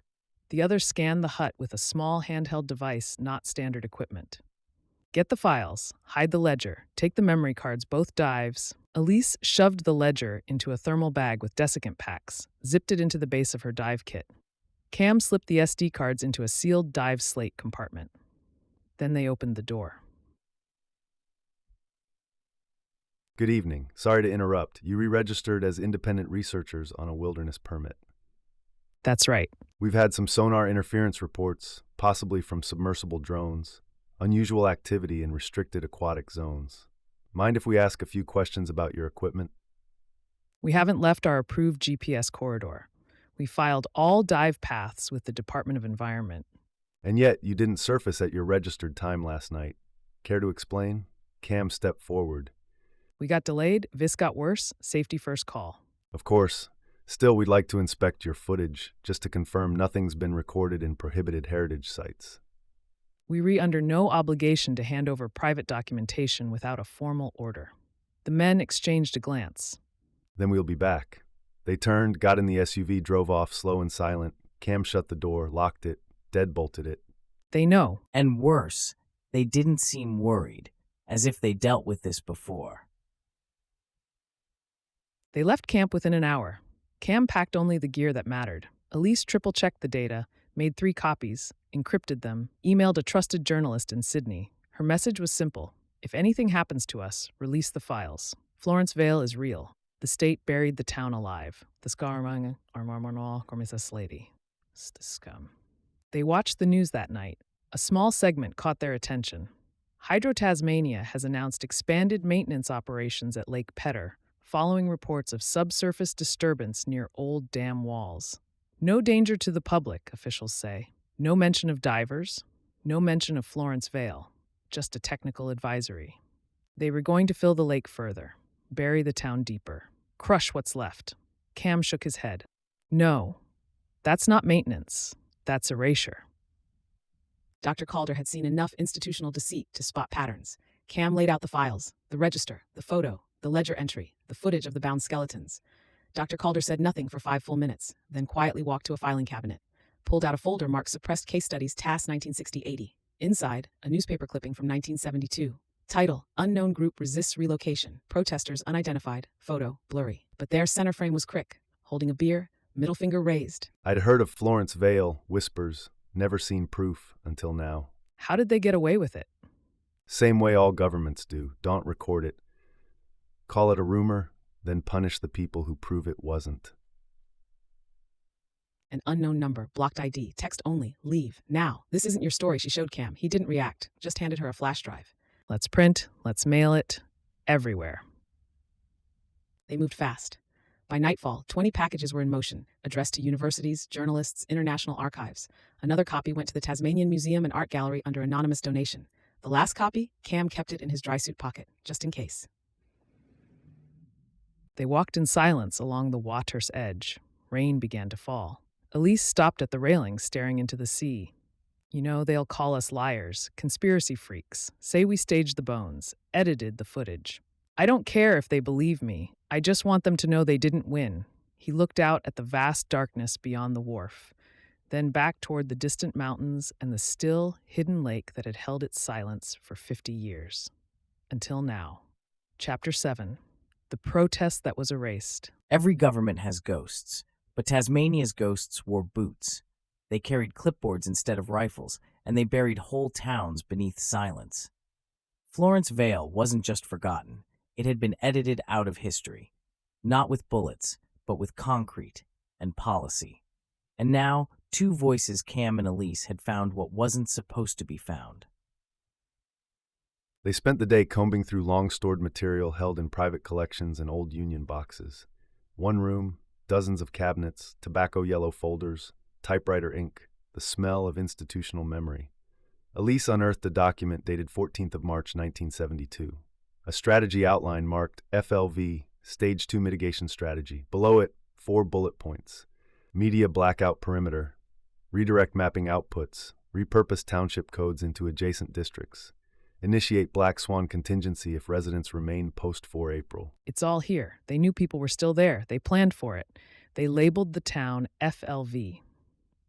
Speaker 2: The other scanned the hut with a small handheld device, not standard equipment. Get the files, hide the ledger, take the memory cards, both dives. Elise shoved the ledger into a thermal bag with desiccant packs, zipped it into the base of her dive kit. Cam slipped the SD cards into a sealed dive slate compartment. Then they opened the door.
Speaker 3: Good evening. Sorry to interrupt. You re-registered as independent researchers on a wilderness permit.
Speaker 2: That's right.
Speaker 3: We've had some sonar interference reports, possibly from submersible drones, unusual activity in restricted aquatic zones. Mind if we ask a few questions about your equipment?
Speaker 2: We haven't left our approved GPS corridor. We filed all dive paths with the Department of Environment.
Speaker 3: And yet, you didn't surface at your registered time last night. Care to explain? Cam stepped forward.
Speaker 2: We got delayed, vis got worse, safety first call.
Speaker 3: Of course. Still, we'd like to inspect your footage, just to confirm nothing's been recorded in prohibited heritage sites.
Speaker 2: We re under no obligation to hand over private documentation without a formal order. The men exchanged a glance.
Speaker 3: Then we'll be back. They turned, got in the SUV, drove off, slow and silent. Cam shut the door, locked it, deadbolted it.
Speaker 2: They know.
Speaker 1: And worse, they didn't seem worried, as if they dealt with this before.
Speaker 2: They left camp within an hour. Cam packed only the gear that mattered. Elise triple-checked the data, made 3 copies, encrypted them, emailed a trusted journalist in Sydney. Her message was simple. If anything happens to us, release the files. Florence Vale is real. The state buried the town alive. The Scarmang Armarmonol Gormisas lady. Scum. They watched the news that night. A small segment caught their attention. Hydro Tasmania has announced expanded maintenance operations at Lake Pedder, following reports of subsurface disturbance near old dam walls. No danger to the public, officials say. No mention of divers. No mention of Florence Vale. Just a technical advisory. They were going to fill the lake further, bury the town deeper, crush what's left. Cam shook his head. No, that's not maintenance. That's erasure.
Speaker 4: Dr. Calder had seen enough institutional deceit to spot patterns. Cam laid out the files, the register, the photo, the ledger entry, the footage of the bound skeletons. Dr. Calder said nothing for 5 full minutes, then quietly walked to a filing cabinet, pulled out a folder marked Suppressed Case Studies TAS 1960-80. Inside, a newspaper clipping from 1972. Title, Unknown Group Resists Relocation. Protesters Unidentified. Photo, blurry. But their center frame was Crick, holding a beer, middle finger raised.
Speaker 3: I'd heard of Florence Vale, whispers, never seen proof until now.
Speaker 2: How did they get away with it?
Speaker 3: Same way all governments do, don't record it. Call it a rumor, then punish the people who prove it wasn't.
Speaker 4: An unknown number, blocked ID, text only, leave, now. This isn't your story, she showed Cam. He didn't react, just handed her a flash drive.
Speaker 2: Let's print, let's mail it, everywhere.
Speaker 4: They moved fast. By nightfall, 20 packages were in motion, addressed to universities, journalists, international archives. Another copy went to the Tasmanian Museum and Art Gallery under anonymous donation. The last copy, Cam kept it in his dry suit pocket, just in case.
Speaker 2: They walked in silence along the water's edge. Rain began to fall. Elise stopped at the railing, staring into the sea. You know, they'll call us liars, conspiracy freaks, say we staged the bones, edited the footage. I don't care if they believe me. I just want them to know they didn't win. He looked out at the vast darkness beyond the wharf, then back toward the distant mountains and the still, hidden lake that had held its silence for 50 years. Until now. Chapter 7. The protest that was erased.
Speaker 1: Every government has ghosts, but Tasmania's ghosts wore boots. They carried clipboards instead of rifles, and they buried whole towns beneath silence. Florence Vale wasn't just forgotten. It had been edited out of history, not with bullets, but with concrete and policy. And now, two voices, Cam and Elise, had found what wasn't supposed to be found.
Speaker 3: They spent the day combing through long-stored material held in private collections and old union boxes. One room, dozens of cabinets, tobacco yellow folders, typewriter ink, the smell of institutional memory. Elise unearthed a document dated 14th of March 1972. A strategy outline marked FLV, Stage 2 Mitigation Strategy. Below it, 4 bullet points. Media blackout perimeter. Redirect mapping outputs. Repurpose township codes into adjacent districts. Initiate Black Swan contingency if residents remain post-4 April.
Speaker 2: It's all here. They knew people were still there. They planned for it. They labeled the town FLV.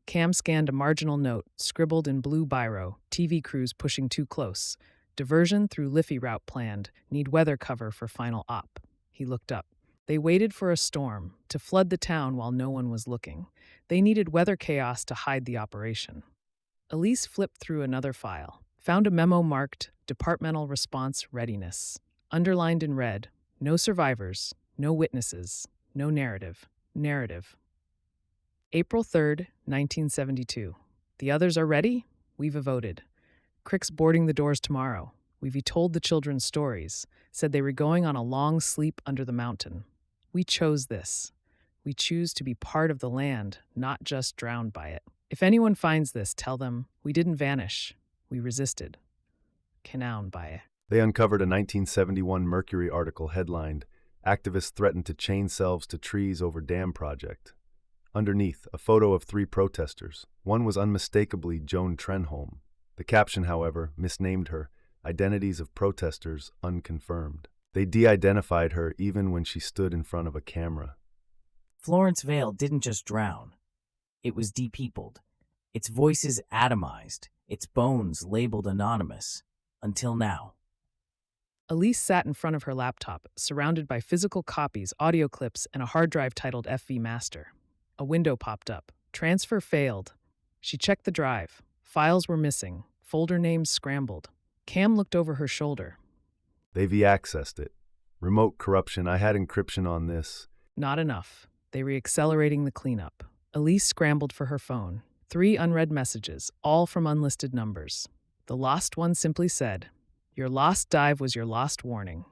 Speaker 2: Cam scanned a marginal note, scribbled in blue biro, TV crews pushing too close. Diversion through Liffey route planned, need weather cover for final op. He looked up. They waited for a storm, to flood the town while no one was looking. They needed weather chaos to hide the operation. Elise flipped through another file, found a memo marked Departmental Response Readiness. Underlined in red, no survivors, no witnesses, no narrative. Narrative. April 3rd, 1972. The others are ready? We've voted. Crick's boarding the doors tomorrow. We've told the children stories, said they were going on a long sleep under the mountain. We chose this. We choose to be part of the land, not just drowned by it. If anyone finds this, tell them, we didn't vanish. We resisted. Canown by it.
Speaker 3: They uncovered a 1971 Mercury article headlined, Activists Threaten to Chain Selves to Trees Over Dam Project. Underneath, a photo of 3 protesters. One was unmistakably Joan Trenholm. The caption, however, misnamed her, Identities of Protesters Unconfirmed. They de-identified her even when she stood in front of a camera.
Speaker 1: Florence Vale didn't just drown. It was depeopled. Its voices atomized, its bones labeled anonymous. Until now.
Speaker 2: Elise sat in front of her laptop, surrounded by physical copies, audio clips, and a hard drive titled FV Master. A window popped up. Transfer failed. She checked the drive. Files were missing. Folder names scrambled. Cam looked over her shoulder.
Speaker 3: They V-accessed it. Remote corruption. I had encryption on this.
Speaker 2: Not enough. They were accelerating the cleanup. Elise scrambled for her phone. 3 unread messages, all from unlisted numbers. The lost one simply said, Your lost dive was your lost warning.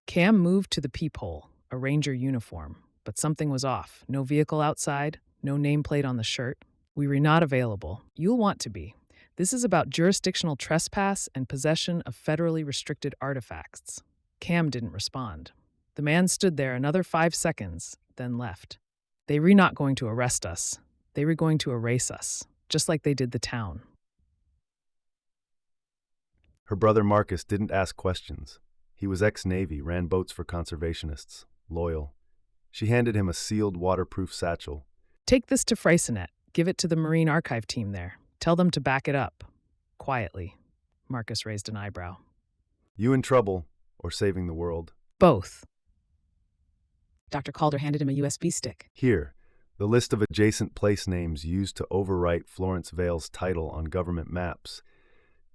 Speaker 2: Cam moved to the peephole, a ranger uniform, but something was off. No vehicle outside, no nameplate on the shirt. We were not available. You'll want to be. This is about jurisdictional trespass and possession of federally restricted artifacts. Cam didn't respond. The man stood there another 5 seconds, then left. They were not going to arrest us. They were going to erase us, just like they did the town.
Speaker 3: Her brother Marcus didn't ask questions. He was ex-Navy, ran boats for conservationists, loyal. She handed him a sealed, waterproof satchel.
Speaker 2: Take this to Freycinet. Give it to the Marine Archive team there. Tell them to back it up. Quietly. Marcus raised an eyebrow.
Speaker 3: You in trouble or saving the world?
Speaker 2: Both.
Speaker 4: Dr. Calder handed him a USB stick.
Speaker 3: Here, the list of adjacent place names used to overwrite Florence Vale's title on government maps.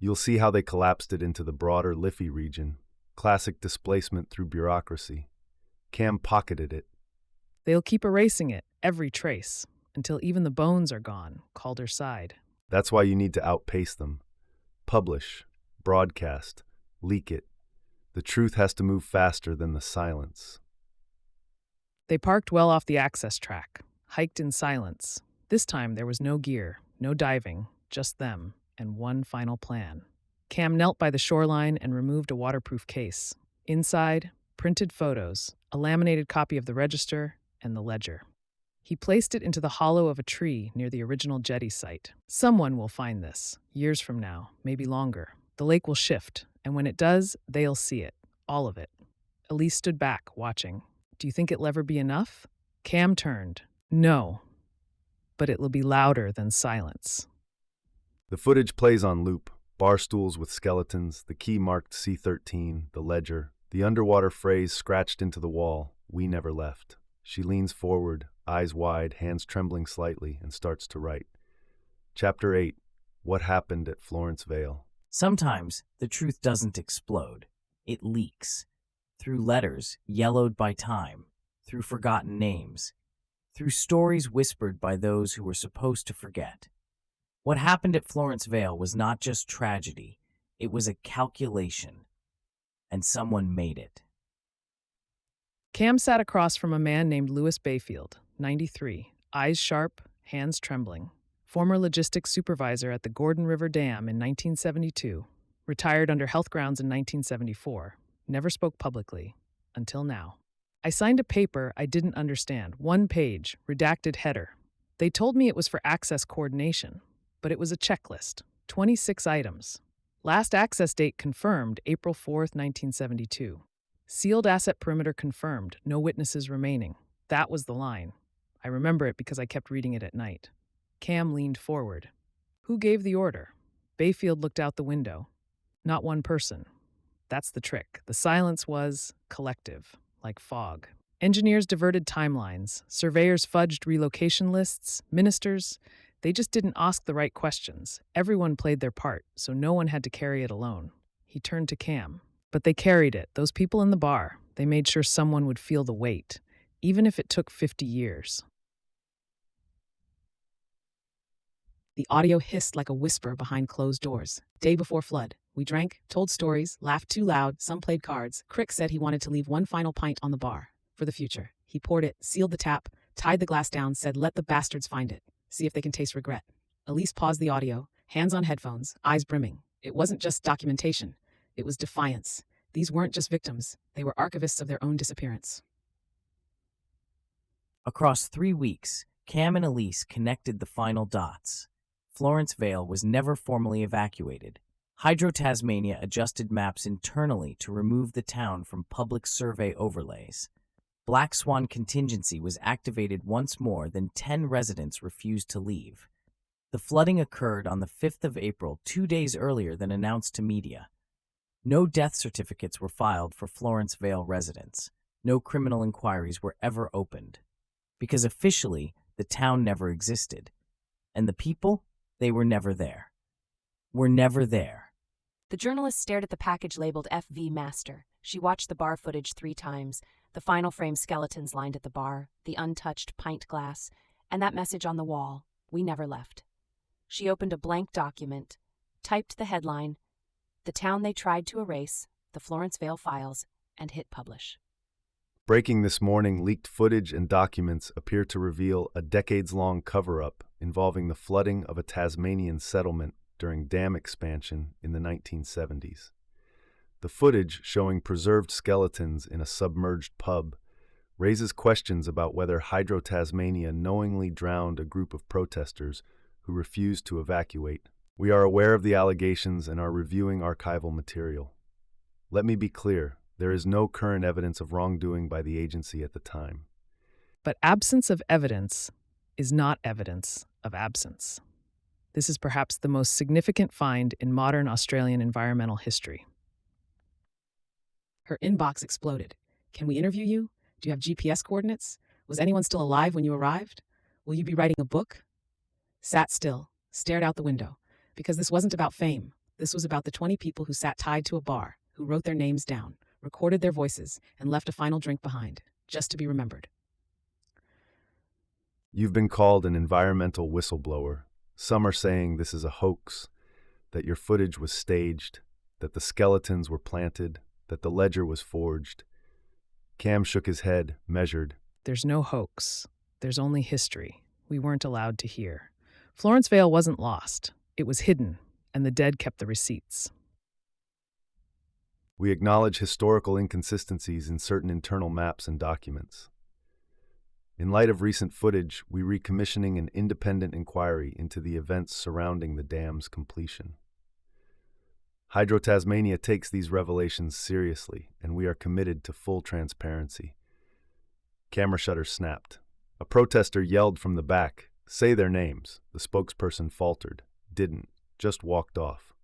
Speaker 3: You'll see how they collapsed it into the broader Liffey region. Classic displacement through bureaucracy. Cam pocketed it.
Speaker 2: They'll keep erasing it, every trace, until even the bones are gone, Calder sighed.
Speaker 3: That's why you need to outpace them. Publish, broadcast, leak it. The truth has to move faster than the silence.
Speaker 2: They parked well off the access track, hiked in silence. This time there was no gear, no diving, just them, and one final plan. Cam knelt by the shoreline and removed a waterproof case. Inside, printed photos, a laminated copy of the register, and the ledger. He placed it into the hollow of a tree near the original jetty site. Someone will find this, years from now, maybe longer. The lake will shift, and when it does, they'll see it, all of it. Elise stood back, watching. Do you think it'll ever be enough? Cam turned. No, but it will be louder than silence.
Speaker 3: The footage plays on loop. Bar stools with skeletons, the key marked C13, the ledger, the underwater phrase scratched into the wall, "We never left." She leans forward, eyes wide, hands trembling slightly, and starts to write. Chapter 8. What happened at Florence Vale?
Speaker 1: Sometimes the truth doesn't explode. It leaks. Through letters yellowed by time, through forgotten names, through stories whispered by those who were supposed to forget. What happened at Florence Vale was not just tragedy, it was a calculation, and someone made it.
Speaker 2: Cam sat across from a man named Louis Bayfield, 93, eyes sharp, hands trembling. Former logistics supervisor at the Gordon River Dam in 1972, retired under health grounds in 1974, never spoke publicly, until now. I signed a paper I didn't understand, 1 page, redacted header. They told me it was for access coordination, but it was a checklist, 26 items. Last access date confirmed, April 4th, 1972. Sealed asset perimeter confirmed, no witnesses remaining. That was the line. I remember it because I kept reading it at night. Cam leaned forward. Who gave the order? Bayfield looked out the window. Not one person. That's the trick. The silence was collective, like fog. Engineers diverted timelines. Surveyors fudged relocation lists. Ministers, they just didn't ask the right questions. Everyone played their part, so no one had to carry it alone. He turned to Cam. But they carried it, those people in the bar. They made sure someone would feel the weight, even if it took 50 years.
Speaker 4: The audio hissed like a whisper behind closed doors. Day before flood. We drank, told stories, laughed too loud, some played cards. Crick said he wanted to leave one final pint on the bar. For the future. He poured it, sealed the tap, tied the glass down, said let the bastards find it. See if they can taste regret. Elise paused the audio, hands on headphones, eyes brimming. It wasn't just documentation. It was defiance. These weren't just victims. They were archivists of their own disappearance.
Speaker 1: Across 3 weeks, Cam and Elise connected the final dots. Florence Vale was never formally evacuated. Hydro Tasmania adjusted maps internally to remove the town from public survey overlays. Black Swan contingency was activated once more, then 10 residents refused to leave. The flooding occurred on the 5th of April, 2 days earlier than announced to media. No death certificates were filed for Florence Vale residents. No criminal inquiries were ever opened. Because officially, the town never existed. And the people, they were never there. Were never there.
Speaker 5: The journalist stared at the package labeled FV Master. She watched the bar footage 3 times, the final frame skeletons lined at the bar, the untouched pint glass, and that message on the wall, "We never left." She opened a blank document, typed the headline, "The Town They Tried to Erase, the Florence Vale Files," and hit publish.
Speaker 3: Breaking this morning, leaked footage and documents appear to reveal a decades-long cover-up involving the flooding of a Tasmanian settlement during dam expansion in the 1970s. The footage, showing preserved skeletons in a submerged pub, raises questions about whether Hydro Tasmania knowingly drowned a group of protesters who refused to evacuate. We are aware of the allegations and are reviewing archival material. Let me be clear, there is no current evidence of wrongdoing by the agency at the time.
Speaker 2: But absence of evidence is not evidence of absence. This is perhaps the most significant find in modern Australian environmental history.
Speaker 4: Her inbox exploded. Can we interview you? Do you have GPS coordinates? Was anyone still alive when you arrived? Will you be writing a book? Sat still, stared out the window, because this wasn't about fame. This was about the 20 people who sat tied to a bar, who wrote their names down, recorded their voices, and left a final drink behind, just to be remembered.
Speaker 3: You've been called an environmental whistleblower. Some are saying this is a hoax, that your footage was staged, that the skeletons were planted, that the ledger was forged. Cam shook his head, measured.
Speaker 2: There's no hoax. There's only history. We weren't allowed to hear. Florence Vale wasn't lost. It was hidden, and the dead kept the receipts.
Speaker 3: We acknowledge historical inconsistencies in certain internal maps and documents. In light of recent footage, we're recommissioning an independent inquiry into the events surrounding the dam's completion. Hydro Tasmania takes these revelations seriously, and we are committed to full transparency. Camera shutter snapped. A protester yelled from the back, "Say their names." The spokesperson faltered, didn't, just walked off.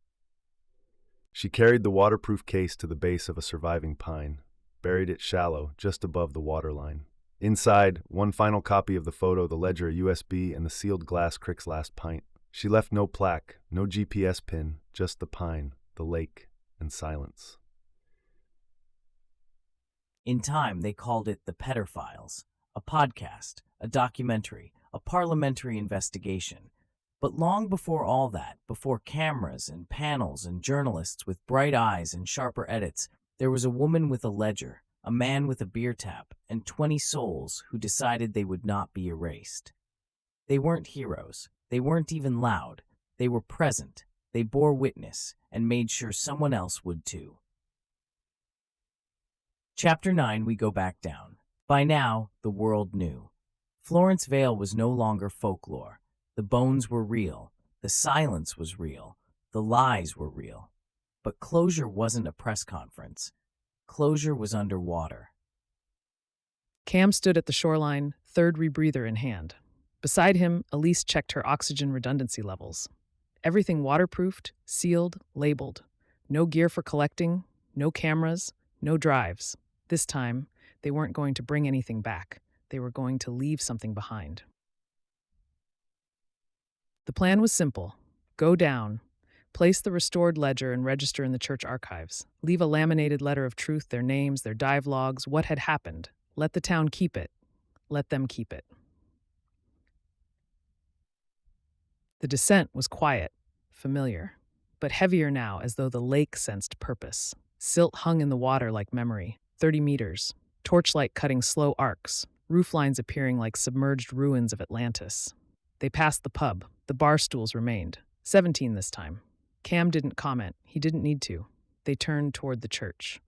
Speaker 3: She carried the waterproof case to the base of a surviving pine, buried it shallow, just above the waterline. Inside, one final copy of the photo, the ledger, a USB, and the sealed glass Crick's last pint. She left no plaque, no GPS pin, just the pine, the lake, and silence.
Speaker 1: In time, they called it the Pedder Files, a podcast, a documentary, a parliamentary investigation. But long before all that, before cameras and panels and journalists with bright eyes and sharper edits, there was a woman with a ledger, a man with a beer tap, and 20 souls who decided they would not be erased. They weren't heroes. They weren't even loud. They were present. They bore witness and made sure someone else would too. Chapter 9, we go back down. By now, the world knew. Florence Vale was no longer folklore. The bones were real. The silence was real. The lies were real. But closure wasn't a press conference. Closure was underwater.
Speaker 2: Cam stood at the shoreline, third rebreather in hand. Beside him, Elise checked her oxygen redundancy levels. Everything waterproofed, sealed, labeled. No gear for collecting, no cameras, no drives. This time, they weren't going to bring anything back. They were going to leave something behind. The plan was simple. Go down, place the restored ledger and register in the church archives. Leave a laminated letter of truth, their names, their dive logs, what had happened. Let the town keep it. Let them keep it. The descent was quiet, familiar, but heavier now as though the lake sensed purpose. Silt hung in the water like memory, 30 meters, torchlight cutting slow arcs, rooflines appearing like submerged ruins of Atlantis. They passed the pub. The bar stools remained. 17 this time. Cam didn't comment. He didn't need to. They turned toward the church.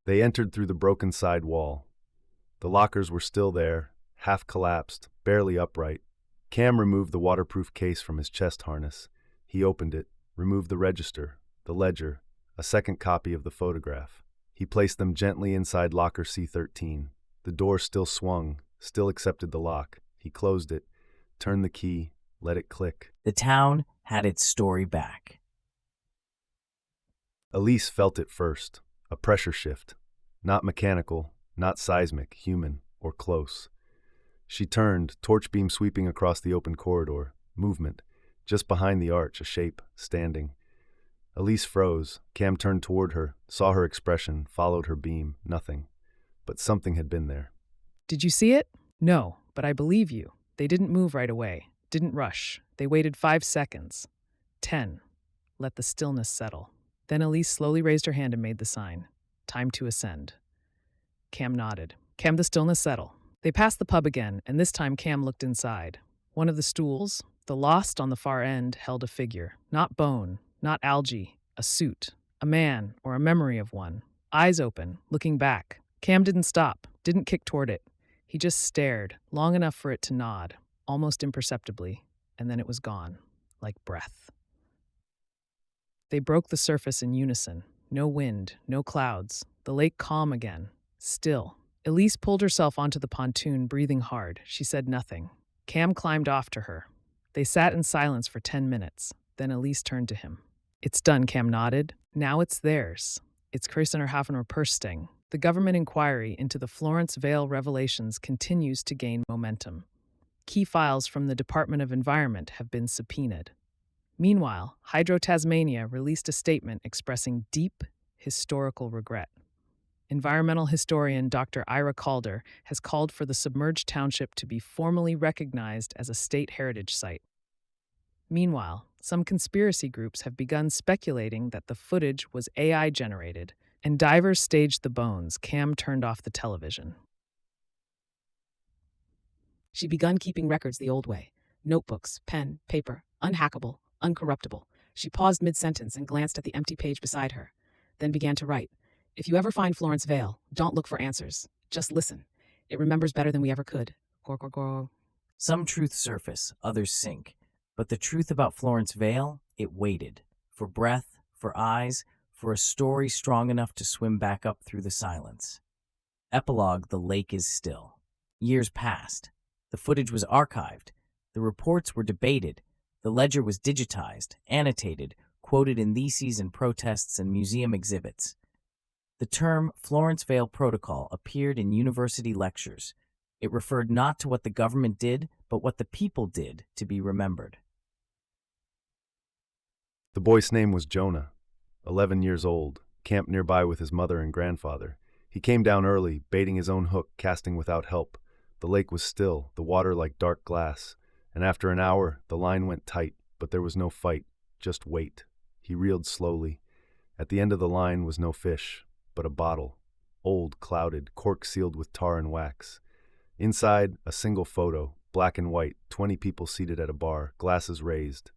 Speaker 3: They entered through the broken side wall. The lockers were still there, half collapsed, barely upright. Cam removed the waterproof case from his chest harness. He opened it, removed the register, the ledger, a second copy of the photograph. He placed them gently inside locker C13. The door still swung, still accepted the lock. He closed it, turned the key, let it click.
Speaker 1: The town had its story back.
Speaker 3: Elise felt it first, a pressure shift. Not mechanical, not seismic, human, or close. She turned, torch beam sweeping across the open corridor. Movement. Just behind the arch, a shape, standing. Elise froze. Cam turned toward her, saw her expression, followed her beam. Nothing. But something had been there.
Speaker 2: Did you see it? No, but I believe you. They didn't move right away, didn't rush. They waited 5 seconds. 10. Let the stillness settle. Then Elise slowly raised her hand and made the sign. Time to ascend. Cam nodded. Cam, the stillness settle. They passed the pub again, and this time Cam looked inside. One of the stools, the lost on the far end, held a figure. Not bone, not algae, a suit. A man, or a memory of one. Eyes open, looking back. Cam didn't stop, didn't kick toward it. He just stared, long enough for it to nod, almost imperceptibly, and then it was gone, like breath. They broke the surface in unison. No wind, no clouds. The lake calm again. Still. Elise pulled herself onto the pontoon, breathing hard. She said nothing. Cam climbed off to her. They sat in silence for 10 minutes. Then Elise turned to him. It's done, Cam nodded. Now it's theirs. It's Kristnerhafen Pursting. The government inquiry into the Florence Vale revelations continues to gain momentum. Key files from the Department of Environment have been subpoenaed. Meanwhile, Hydro Tasmania released a statement expressing deep historical regret. Environmental historian Dr. Ira Calder has called for the submerged township to be formally recognized as a state heritage site. Meanwhile, some conspiracy groups have begun speculating that the footage was AI-generated, and divers staged the bones. Cam turned off the television.
Speaker 4: She'd begun keeping records the old way. Notebooks, pen, paper, unhackable, uncorruptible. She paused mid-sentence and glanced at the empty page beside her, then began to write. If you ever find Florence Vale, don't look for answers. Just listen. It remembers better than we ever could. Gor, gor, gor.
Speaker 1: Some truths surface, others sink. But the truth about Florence Vale, it waited. For breath, for eyes, for a story strong enough to swim back up through the silence. Epilogue: the lake is still. Years passed. The footage was archived. The reports were debated. The ledger was digitized, annotated, quoted in theses and protests and museum exhibits. The term Florence Vale Protocol appeared in university lectures. It referred not to what the government did, but what the people did to be remembered.
Speaker 3: The boy's name was Jonah, 11 years old, camped nearby with his mother and grandfather. He came down early, baiting his own hook, casting without help. The lake was still, the water like dark glass, and after an hour, the line went tight, but there was no fight, just wait. He reeled slowly. At the end of the line was no fish, but a bottle, old, clouded, cork-sealed with tar and wax. Inside, a single photo, black and white, 20 people seated at a bar, glasses raised.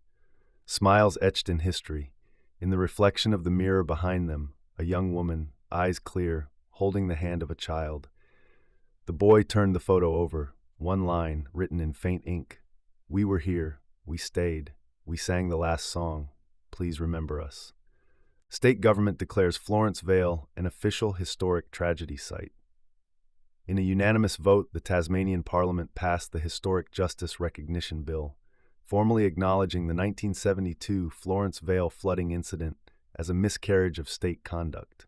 Speaker 3: Smiles etched in history. In the reflection of the mirror behind them, a young woman, eyes clear, holding the hand of a child. The boy turned the photo over, one line, written in faint ink. We were here, we stayed, we sang the last song. Please remember us. State government declares Florence Vale an official historic tragedy site. In a unanimous vote, the Tasmanian Parliament passed the Historic Justice Recognition Bill, formally acknowledging the 1972 Florence Vale flooding incident as a miscarriage of state conduct.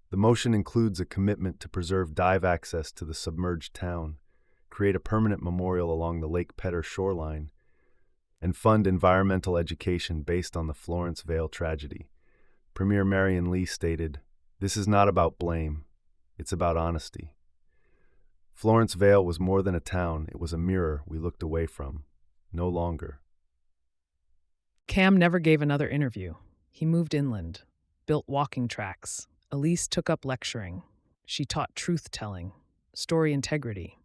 Speaker 3: The motion includes a commitment to preserve dive access to the submerged town, create a permanent memorial along the Lake Pedder shoreline, and fund environmental education based on the Florence Vale tragedy. Premier Marion Lee stated, "This is not about blame, it's about honesty." Florence Vale was more than a town, it was a mirror we looked away from. No longer.
Speaker 2: Cam never gave another interview. He moved inland, built walking tracks. Elise took up lecturing. She taught truth-telling, story integrity.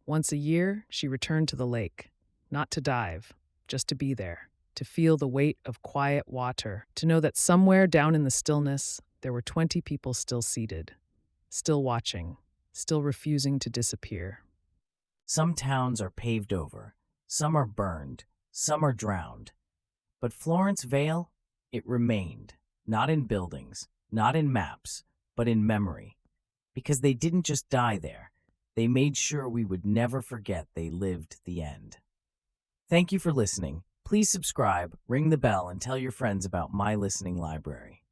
Speaker 2: Once a year, she returned to the lake, not to dive, just to be there, to feel the weight of quiet water, to know that somewhere down in the stillness, there were 20 people still seated, still watching, still refusing to disappear.
Speaker 1: Some towns are paved over, some are burned, some are drowned. But Florence Vale, it remained, not in buildings, not in maps, but in memory. Because they didn't just die there, they made sure we would never forget they lived the end. Thank you for listening. Please subscribe, ring the bell, and tell your friends about My Listening Library.